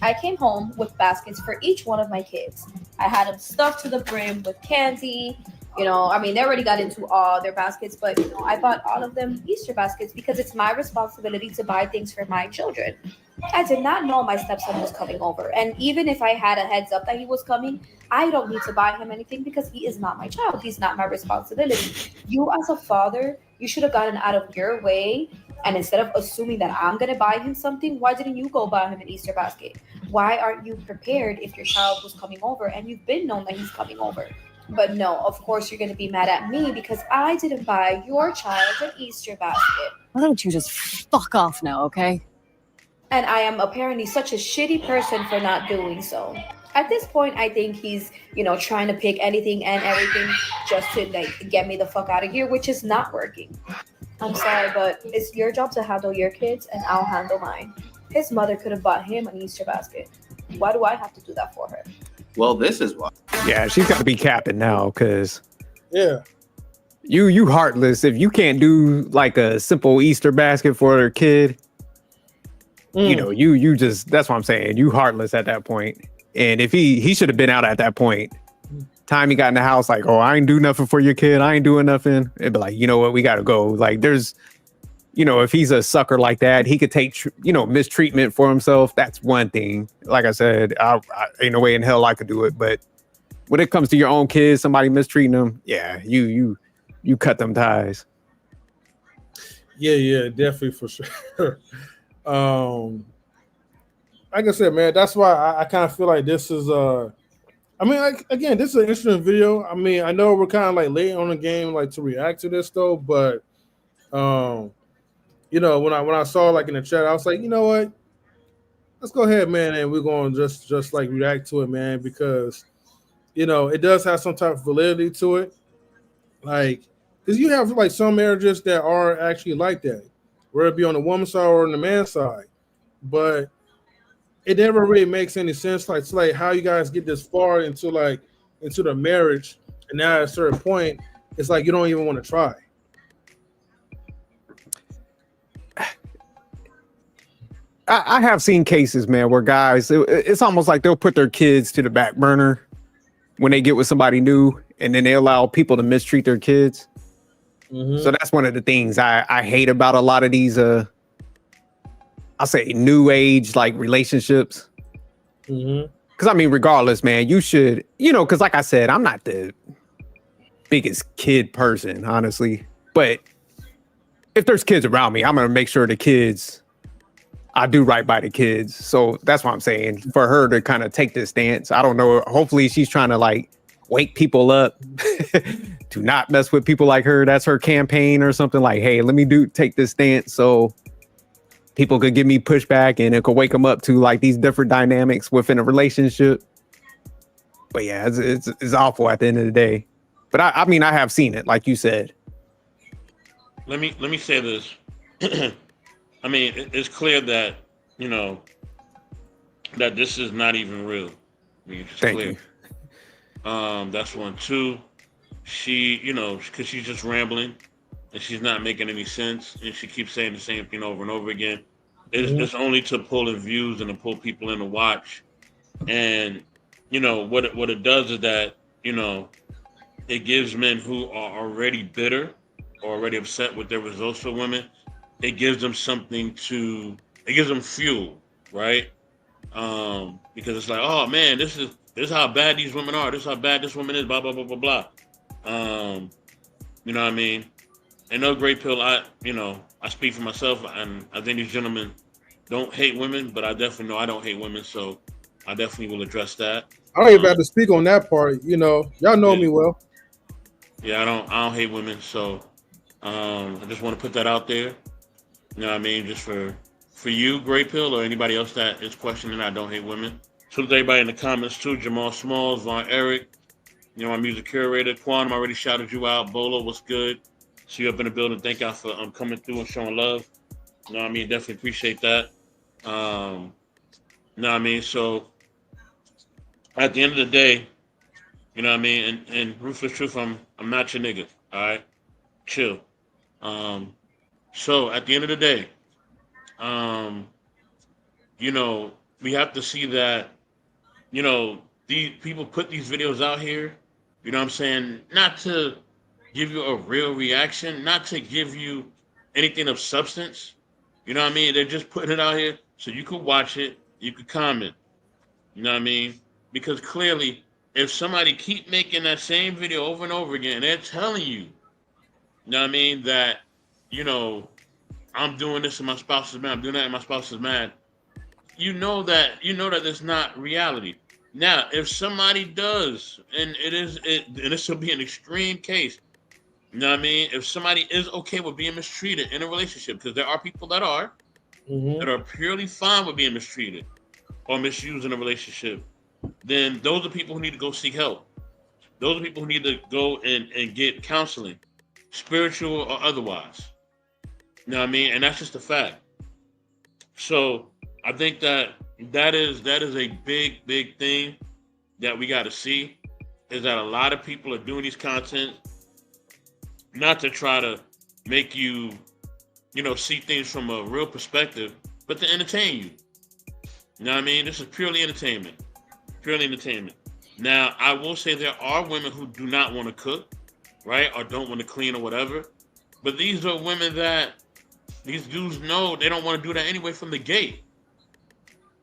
I came home with baskets for each one of my kids. I had them stuffed to the brim with candy. They already got into all their baskets, but I bought all of them Easter baskets because it's my responsibility to buy things for my children. I did not know my stepson was coming over. And even if I had a heads up that he was coming, I don't need to buy him anything because he is not my child. He's not my responsibility. You as a father, you should have gotten out of your way. And instead of assuming that I'm going to buy him something, why didn't you go buy him an Easter basket? Why aren't you prepared if your child was coming over and you've been known that he's coming over? But no, of course you're going to be mad at me because I didn't buy your child an Easter basket. Why don't you just fuck off now, okay? And I am apparently such a shitty person for not doing so. At this point, I think he's, trying to pick anything and everything just to get me the fuck out of here, which is not working. I'm sorry, but it's your job to handle your kids and I'll handle mine. His mother could have bought him an Easter basket. Why do I have to do that for her? Well, this is why. Yeah, she's got to be capping now because you heartless. If you can't do like a simple Easter basket for her kid, you just, that's what I'm saying. You heartless at that point. And if he should have been out at that point. Time he got in the house, like, oh, I ain't do nothing for your kid. I ain't doing nothing. It'd be like, you know what? We got to go. Like there's, if he's a sucker like that, he could take, mistreatment for himself. That's one thing. Like I said, I ain't no way in hell I could do it. But when it comes to your own kids, somebody mistreating them, yeah, you cut them ties. Yeah, definitely for sure. Like I said, man, that's why I kind of feel like this is again, this is an interesting video. I mean, I know we're kind of like late on the game, like to react to this though, but when I saw like in the chat, I was like, you know what? Let's go ahead, man, and we're going to just like react to it, man, because it does have some type of validity to it. Like, because you have like some marriages that are actually like that, whether it be on the woman's side or on the man's side, but it never really makes any sense. Like, it's like how you guys get this far into the marriage, and now at a certain point, it's like you don't even want to try. I have seen cases, man, where guys, it's almost like they'll put their kids to the back burner when they get with somebody new, and then they allow people to mistreat their kids. Mm-hmm. So that's one of the things I hate about a lot of these, I'll say new age like relationships. Mm-hmm. Because I mean, regardless, man, you should, because like I said, I'm not the biggest kid person, honestly. But if there's kids around me, I'm gonna make sure I do right by the kids. So that's what I'm saying. For her to kind of take this stance, I don't know. Hopefully she's trying to like wake people up to not mess with people like her. That's her campaign or something like, hey, let me take this stance so people could give me pushback and it could wake them up to like these different dynamics within a relationship. But yeah, it's awful at the end of the day. But I mean, I have seen it, like you said. Let me say this. I mean, it's clear that, that this is not even real. I mean, it's Thank clear. you. That's one. Two, she, because she's just rambling and she's not making any sense and she keeps saying the same thing over and over again. It's only to pull in views and to pull people in to watch. And, what it does is that, it gives men who are already bitter or already upset with their results for women, it gives them it gives them fuel, right? Because it's like, oh man, this is how bad these women are. This is how bad this woman is, blah, blah, blah, blah, blah. You know what I mean? And no, Great Pill, I speak for myself, and I think these gentlemen don't hate women, but I definitely know I don't hate women, so I definitely will address that. I don't even have to speak on that part. Y'all know me well. Yeah, I don't hate women, so I just want to put that out there. You know what I mean? Just for you, Great Pill, or anybody else that is questioning I don't hate women. So to everybody in the comments too, Jamal Smalls, Von Eric, my music curator, Quantum, I already shouted you out. Bolo, what's good? See you up in the building. Thank y'all for coming through and showing love. You know what I mean? Definitely appreciate that. You know what I mean? So at the end of the day, you know what I mean? And Ruthless Truth, I'm not your nigga. All right? Chill. So at the end of the day, we have to see that, these people put these videos out here, you know what I'm saying, not to give you a real reaction, not to give you anything of substance. You know what I mean? They're just putting it out here so you could watch it, you could comment. You know what I mean? Because clearly, if somebody keep making that same video over and over again, they're telling you, you know what I mean, that, I'm doing this and my spouse is mad, I'm doing that and my spouse is mad. You know that it's not reality. Now, if somebody does, and this will be an extreme case, you know what I mean? If somebody is okay with being mistreated in a relationship, because there are people that are purely fine with being mistreated or misused in a relationship, then those are people who need to go seek help. Those are people who need to go and get counseling, spiritual or otherwise. You know what I mean? And that's just a fact. So I think that is a big thing that we got to see, is that a lot of people are doing these content not to try to make you, see things from a real perspective, but to entertain you. You know what I mean? This is purely entertainment. Purely entertainment. Now, I will say there are women who do not want to cook, right? Or don't want to clean or whatever. But these are women that these dudes know they don't want to do that anyway from the gate.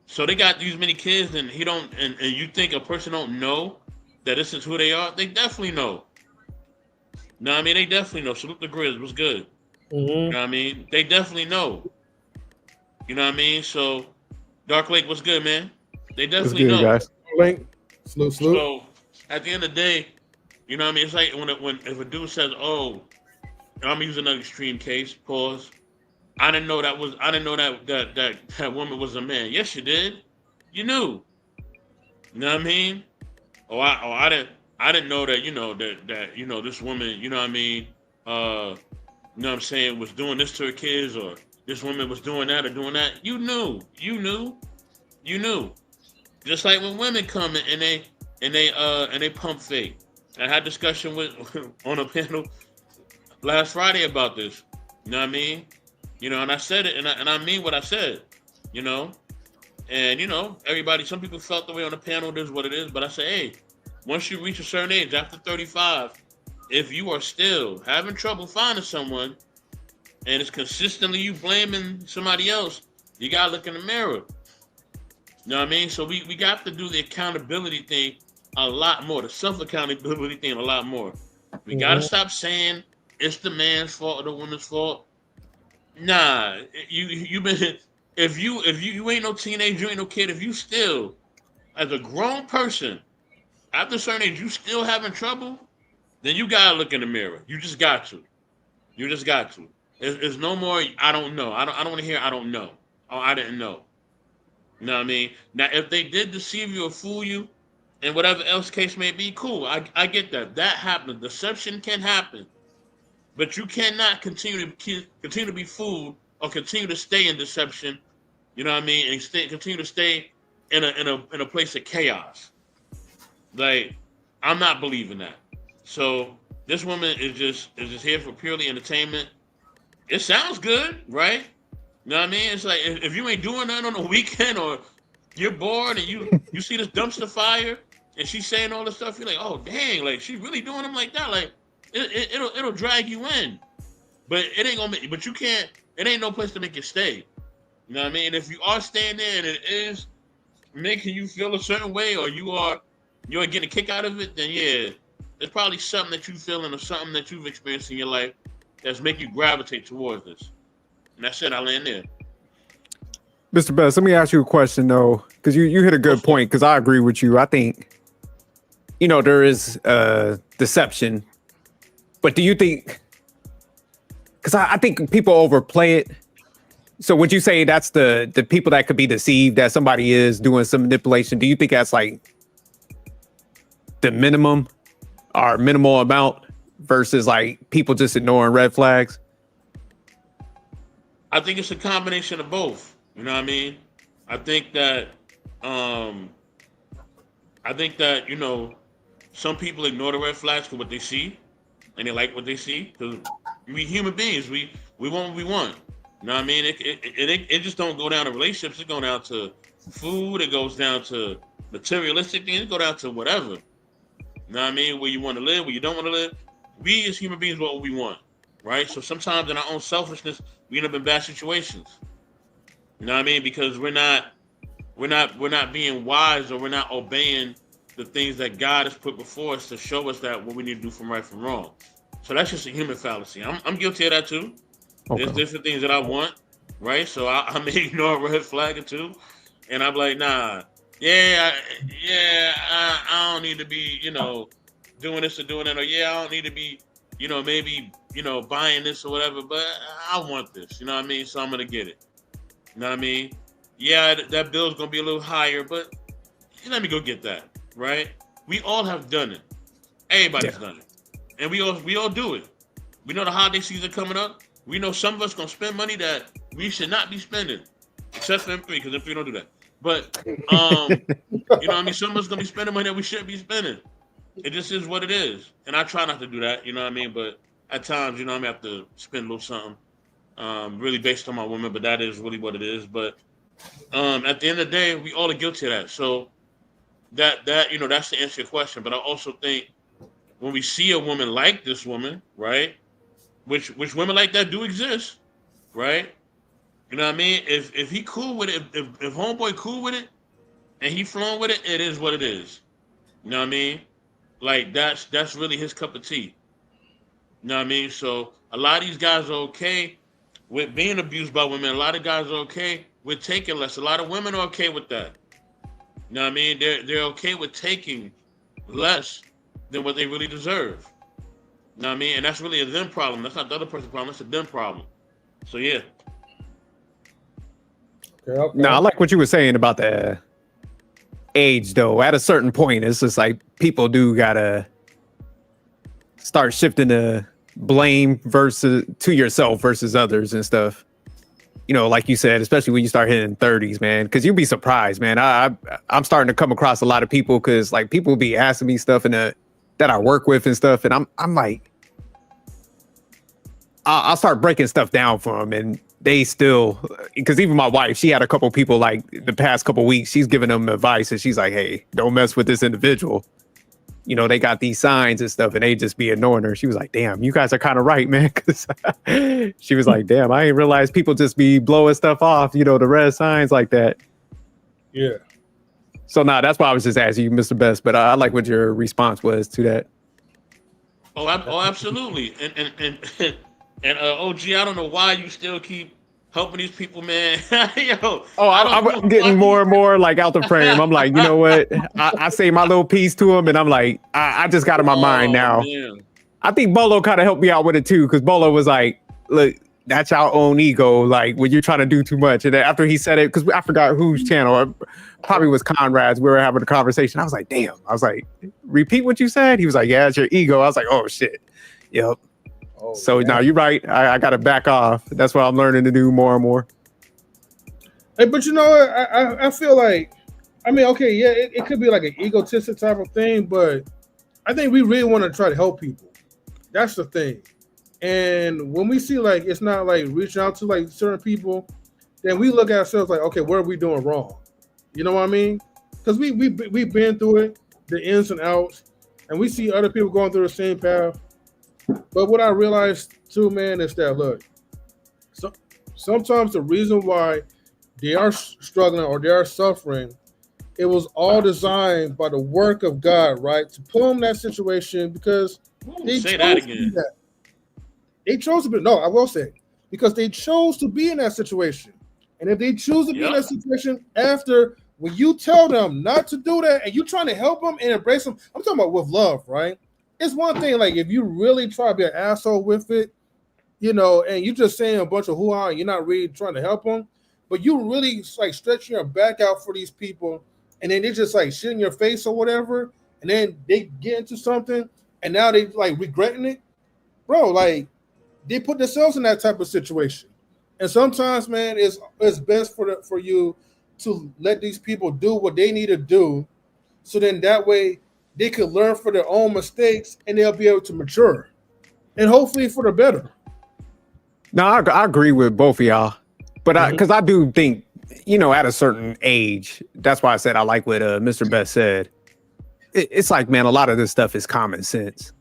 So they got these many kids and and you think a person don't know that this is who they are? They definitely know. No, I mean, they definitely know. Salute the Grizz, what's good? You know what I mean? They definitely know. You know what I mean? So, Dark Lake, what's good, man? They definitely know. Guys? Link. Salute. So, at the end of the day, you know what I mean? It's like if a dude says, "Oh, I'm using an extreme case," pause. I didn't know that woman was a man. Yes, you did. You knew. You know what I mean? I didn't know that this woman, you know what I mean, you know what I'm saying, was doing this to her kids, or this woman was doing that or doing that. You knew. Just like when women come and they pump fake. I had discussion with on a panel last Friday about this. You know what I mean? And I said it, and I mean what I said. And everybody. Some people felt the way on the panel. This is what it is. But I say, hey, once you reach a certain age, after 35, if you are still having trouble finding someone, and it's consistently you blaming somebody else, you gotta look in the mirror. You know what I mean? So we got to do the accountability thing a lot more, the self-accountability thing a lot more. We got to stop saying it's the man's fault or the woman's fault. Nah, you been if you ain't no teenager, you ain't no kid, if you still as a grown person after a certain age you still having trouble, then you gotta look in the mirror. You just got to. You just got to. It's no more. I don't know. I don't want to hear. I don't know. Oh, I didn't know. You know what I mean? Now, if they did deceive you or fool you, and whatever else case may be, cool. I get that. That happens. Deception can happen, but you cannot continue to be fooled or continue to stay in deception. You know what I mean? And continue to stay in a place of chaos. Like, I'm not believing that. So this woman is just here for purely entertainment. It sounds good, right? You know what I mean? It's like if you ain't doing nothing on the weekend or you're bored and you see this dumpster fire and she's saying all this stuff, you're like, oh dang, like she really doing them like that. Like it'll drag you in. But it ain't gonna make, but you can't, it ain't no place to make you stay. You know what I mean? If you are staying there and it is making you feel a certain way or you're getting a kick out of it, then yeah, there's probably something that you feeling or something that you've experienced in your life that's making you gravitate towards this. And that's it, I land there. Mr. Best, let me ask you a question though, because you hit a good point, because I agree with you. I think, there is deception, but do you think, because I think people overplay it. So would you say that's the people that could be deceived, that somebody is doing some manipulation? Do you think that's like the minimum or minimal amount versus like people just ignoring red flags? I think it's a combination of both. You know what I mean? I think that some people ignore the red flags for what they see, and they like what they see. Because we human beings, we want what we want. You know what I mean? It just don't go down to relationships. It go down to food. It goes down to materialistic things. It go down to whatever. You know what I mean? Where you want to live, where you don't want to live. We as human beings want what we want, right? So sometimes in our own selfishness, we end up in bad situations. You know what I mean? Because we're not being wise, or we're not obeying the things that God has put before us to show us that what we need to do from right from wrong. So that's just a human fallacy. I'm guilty of that too. Okay. There's different things that I want, right? So I may ignore a red flag or two, and I'm like, nah, I don't need to be, doing this or doing that, or I don't need to be, maybe, buying this or whatever, but I want this, you know what I mean? So I'm gonna get it. You know what I mean? Yeah, that bill's gonna be a little higher, but let me go get that, right? We all have done it. Everybody's done it, and we all do it. We know the holiday season coming up. We know some of us gonna spend money that we should not be spending, except for M3, because M3 don't do that. But you know what I mean? Some of us gonna be spending money that we shouldn't be spending. It just is what it is, and I try not to do that. You know what I mean? But at times, I have to spend a little something, really based on my woman. But that is really what it is. But at the end of the day, we all are guilty of that. So that's to answer your question. But I also think when we see a woman like this woman, right? Which women like that do exist, right? You know what I mean? If he cool with it, if homeboy cool with it, and he flowing with it, it is what it is. You know what I mean? Like that's really his cup of tea. You know what I mean? So a lot of these guys are okay with being abused by women. A lot of guys are okay with taking less. A lot of women are okay with that. You know what I mean? They're okay with taking less than what they really deserve. You know what I mean? And that's really a them problem. That's not the other person's problem. That's a them problem. So yeah. Okay. No, I like what you were saying about the age, though. At a certain point, it's just like people do gotta start shifting the blame to yourself versus others and stuff. Like you said, especially when you start hitting 30s, man, because you'll be surprised, man. I'm starting to come across a lot of people, because like people be asking me stuff that I work with and stuff, and I'm like, I'll start breaking stuff down for them, and they still, because even my wife, she had a couple people like the past couple weeks, she's giving them advice, and she's like, hey, don't mess with this individual. They got these signs and stuff, and they just be ignoring her. She was like, damn, you guys are kind of right, man. Cause she was like, damn, I didn't realize people just be blowing stuff off, the red signs like that. Yeah. So that's why I was just asking you, Mr. Best. But I like what your response was to that. Oh, absolutely. And OG, I don't know why you still keep helping these people, man. Yo, Oh, I don't know I'm getting why more and more like out the frame. I'm like, you know what? I say my little piece to him, and I'm like, I just got in my mind Oh now. man. I think Bolo kind of helped me out with it too, because Bolo was like, look, that's our own ego. Like when you're trying to do too much. And then after he said it, because I forgot whose channel, it probably was Conrad's. We were having a conversation. I was like, damn. I was like, repeat what you said. He was like, yeah, it's your ego. I was like, oh shit. Yep. Oh, So man. now you're right. I got to back off. That's what I'm learning to do more and more. Hey, but you know what? I feel like, I mean, okay, yeah, it could be like an egotistic type of thing, but I think we really want to try to help people. That's the thing. And when we see like it's not like reaching out to like certain people, then we look at ourselves like, okay, what are we doing wrong? You know what I mean? Because we've been through it, the ins and outs, and we see other people going through the same path. But what I realized too, man, is that look, sometimes the reason why they are struggling or they are suffering, it was all designed by the work of God, right? To put them in that situation because they Say chose that to be again. that. They chose to be, no, I will say, because they chose to be in that situation. And if they choose to be in that situation after, when you tell them not to do that and you trying to help them and embrace them, I'm talking about with love, right? It's one thing, like if you really try to be an asshole with it, you know, and you just saying a bunch of hoo-ha and you're not really trying to help them, but you really like stretching your back out for these people, and then they just like shit in your face or whatever, and then they get into something and now they like regretting it, bro. Like they put themselves in that type of situation, and sometimes, man, it's best for you to let these people do what they need to do, so then that way they could learn for their own mistakes and they'll be able to mature, and hopefully for the better. No, I agree with both of y'all. But because I do think, you know, at a certain age, that's why I said I like what Mr. Best said. It's like, man, a lot of this stuff is common sense.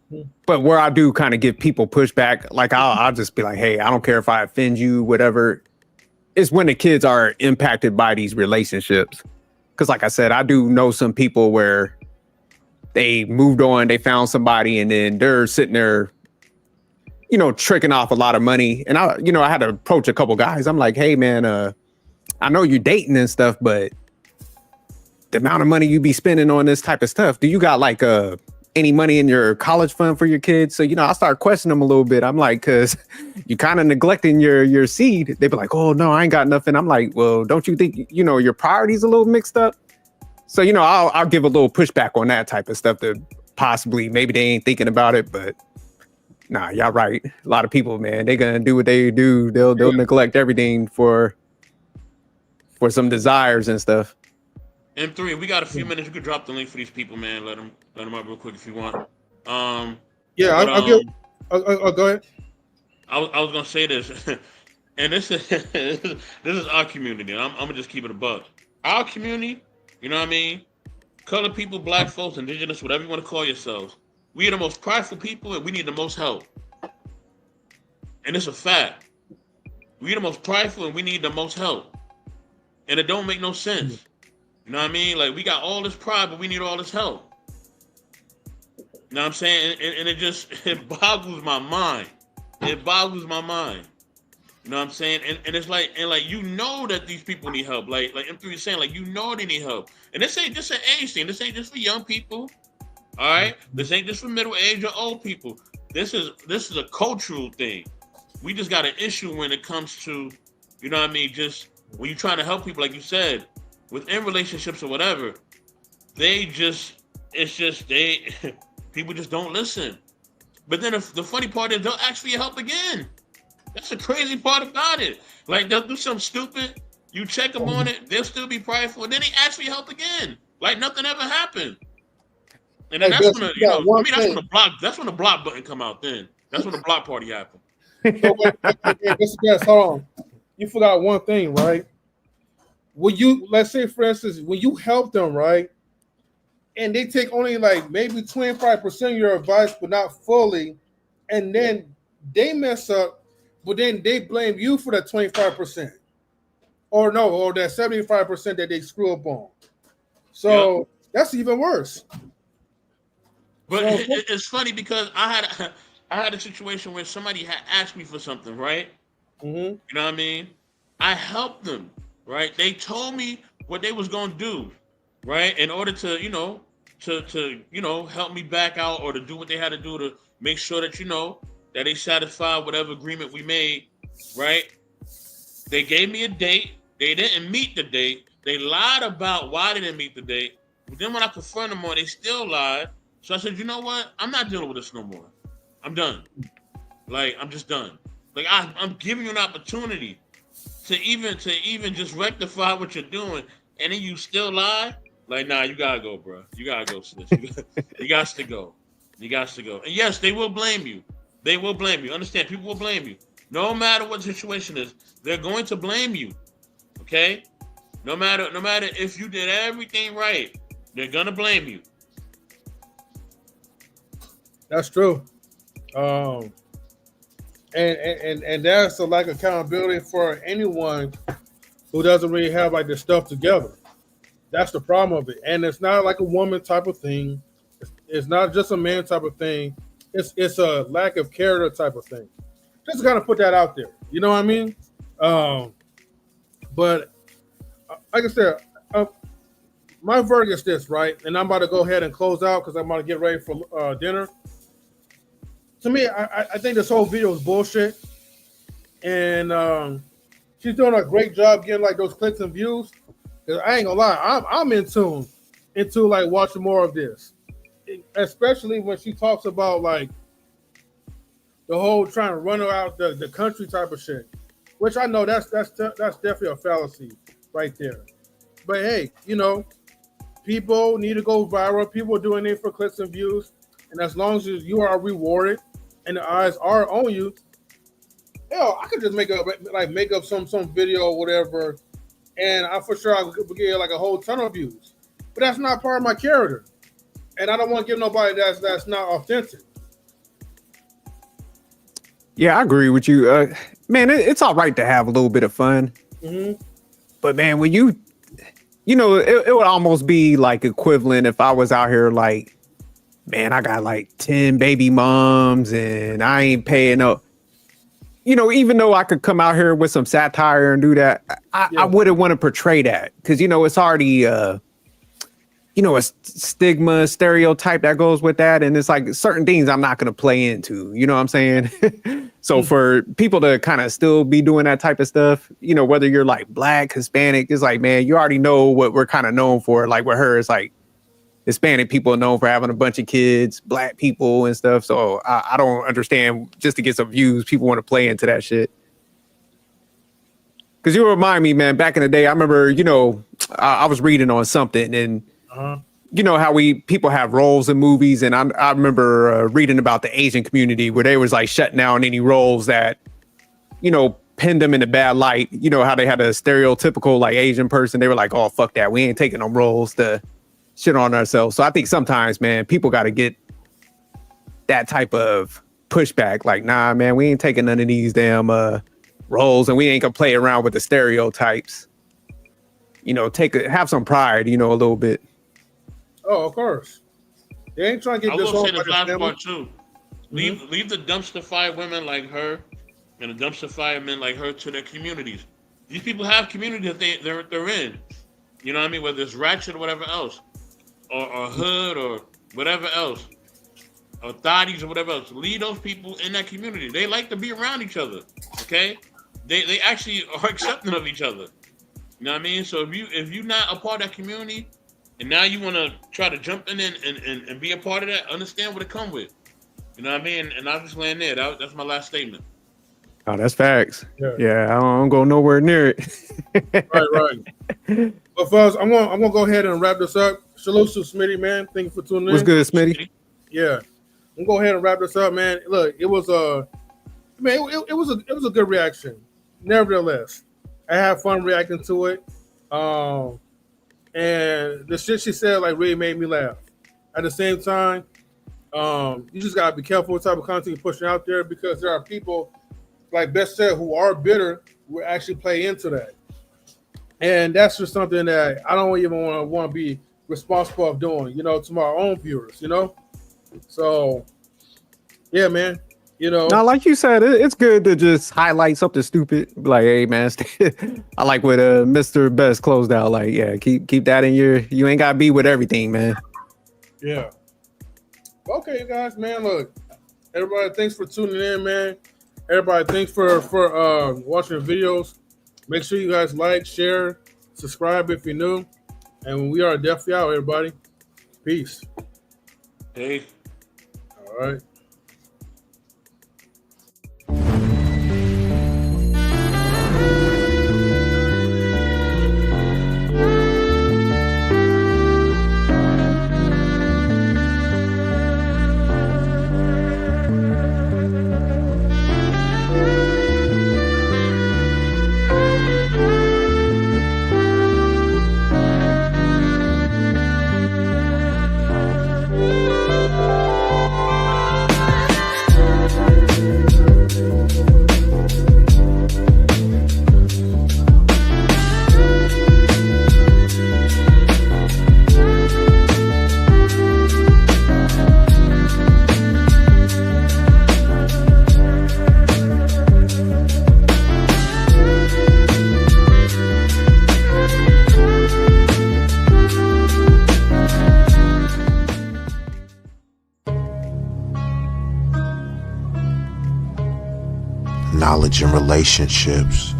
But where I do kind of give people pushback, like I'll just be like, hey, I don't care if I offend you, whatever. It's when the kids are impacted by these relationships. Because like I said, I do know some people where they moved on, they found somebody, and then they're sitting there, you know, tricking off a lot of money. And I had to approach a couple guys. I'm like, hey, man, I know you're dating and stuff, but the amount of money you be spending on this type of stuff, do you got like any money in your college fund for your kids? So, you know, I start questioning them a little bit. I'm like, cause you kind of neglecting your seed. They be like, oh no, I ain't got nothing. I'm like, well, don't you think, you know, your priorities a little mixed up? So, you know, I'll give a little pushback on that type of stuff, to possibly, maybe they ain't thinking about it, but nah, y'all right. A lot of people, man, they gonna do what they do. They'll neglect everything for some desires and stuff. M3, we got a few minutes. You could drop the link for these people, man. Let them up real quick if you want. Yeah, but, I'll give. I'll go ahead. I was gonna say this, and this is this is our community. I'm gonna just keep it a buck. Our community, you know what I mean? Colored people, black folks, indigenous, whatever you want to call yourselves. We are the most prideful people, and we need the most help. And it's a fact. We are the most prideful, and we need the most help. And it don't make no sense. You know what I mean? Like, we got all this pride, but we need all this help. You know what I'm saying? And it boggles my mind. It boggles my mind. You know what I'm saying? And it's like, you know that these people need help. Like M3 is saying, like, you know they need help. And this ain't just an age thing. This ain't just for young people. All right? This ain't just for middle age or old people. This is a cultural thing. We just got an issue when it comes to, you know what I mean, just when you're trying to help people, like you said, within relationships or whatever, people just don't listen. But then the funny part is they'll ask for your help again. That's the crazy part about it. Like, they'll do something stupid, you check them on it, they'll still be prideful, and then they ask for your help again. Like nothing ever happened. And then that's when that's when the block button come out then. That's when the block party happened. So wait, hold on. You forgot one thing, right? Let's say, for instance, when you help them, right, and they take only like maybe 25% of your advice, but not fully, and then they mess up, but then they blame you for that 25%, or that 75% that they screw up on. So that's even worse. But So it's funny because I had a situation where somebody had asked me for something, right? mhm. You know what I mean? I helped them, right? They told me what they was gonna do, right? In order to, help me back out or to do what they had to do to make sure that that they satisfied whatever agreement we made, right? They gave me a date. They didn't meet the date. They lied about why they didn't meet the date. But then when I confronted them on, they still lied. So I said, you know what? I'm not dealing with this no more. I'm done. Like I'm just done. Like I'm giving you an opportunity to even just rectify what you're doing, and then you still lie. Like nah, you gotta go, bro. You gotta go, sis. You got to go. You got to go. And yes, they will blame you. They will blame you. Understand? People will blame you. No matter what the situation is, they're going to blame you. Okay? No matter if you did everything right, they're gonna blame you. That's true. Um, and that's a lack of accountability for anyone who doesn't really have like their stuff together. That's the problem of it, and it's not like a woman type of thing. It's not just a man type of thing. It's a lack of character type of thing. Just kind of put that out there. You know what I mean? Um, but like I said, my verdict is this, right? And I'm about to go ahead and close out because I'm about to get ready for dinner. To me, I think this whole video is bullshit, and she's doing a great job getting like those clicks and views. 'Cause I ain't gonna lie, I'm into like watching more of this, especially when she talks about like the whole trying to run her out the country type of shit, which I know that's definitely a fallacy right there. But hey, people need to go viral. People are doing it for clicks and views, and as long as you are rewarded and the eyes are on you, hell, I could just make up some video or whatever, and I for sure I could get like a whole ton of views. But that's not part of my character, and I don't want to give nobody that's not authentic. Yeah, I agree with you. Man, it's all right to have a little bit of fun. Mm-hmm. But man, when it would almost be like equivalent if I was out here like, man, I got like 10 baby moms and I ain't paying up. Even though I could come out here with some satire and do that, I wouldn't want to portray that because, it's already, a stigma, stereotype that goes with that. And it's like certain things I'm not going to play into, you know what I'm saying? So for people to kind of still be doing that type of stuff, whether you're like Black, Hispanic, it's like, man, you already know what we're kind of known for. Like with her, it's like Hispanic people are known for having a bunch of kids, Black people and stuff. So I don't understand, just to get some views, people want to play into that shit. Because you remind me, man, back in the day, I remember, I was reading on something and how people have roles in movies. And I remember reading about the Asian community where they was like shutting down any roles that, pinned them in a bad light. How they had a stereotypical like Asian person. They were like, oh, fuck that. We ain't taking them roles to shit on ourselves. So I think sometimes, man, people got to get that type of pushback. Like, nah, man, we ain't taking none of these damn roles and we ain't gonna play around with the stereotypes. Have some pride, a little bit. Oh, of course. They ain't trying to get I this will whole say this last family. part too. Leave the dumpster fire women like her and the dumpster fire men like her to their communities. These people have communities that they're in. You know what I mean? Whether it's ratchet or whatever else, or hood or whatever else, or thotties or whatever else. Leave those people in that community. They like to be around each other. Okay? They actually are accepting of each other. You know what I mean? So if you're not a part of that community, and now you want to try to jump in and be a part of that, understand what it comes with. You know what I mean? And I'll just land there. That's my last statement. Oh, that's facts. Yeah, I don't go nowhere near it. Right. But fellas, I'm gonna go ahead and wrap this up. Salute to Smitty, man. Thank you for tuning in. What's good, Smitty? Yeah, I'm gonna go ahead and wrap this up, man. Look, it was it was a good reaction. Nevertheless, I had fun reacting to it. And the shit she said like really made me laugh. At the same time, you just gotta be careful what type of content you're pushing out there because there are people, like Beth said, who are bitter, will actually play into that. And that's just something that I don't even want to be responsible of doing, to our own viewers, So, yeah, man, Now, like you said, it's good to just highlight something stupid. Like, hey, man, I like what Mr. Best closed out. Like, yeah, keep that in you ain't got to be with everything, man. Yeah. Okay, you guys, man, look, everybody, thanks for tuning in, man. Everybody, thanks for watching the videos. Make sure you guys like, share, subscribe if you're new. And we are definitely out, everybody. Peace. Hey. All right. Knowledge and relationships.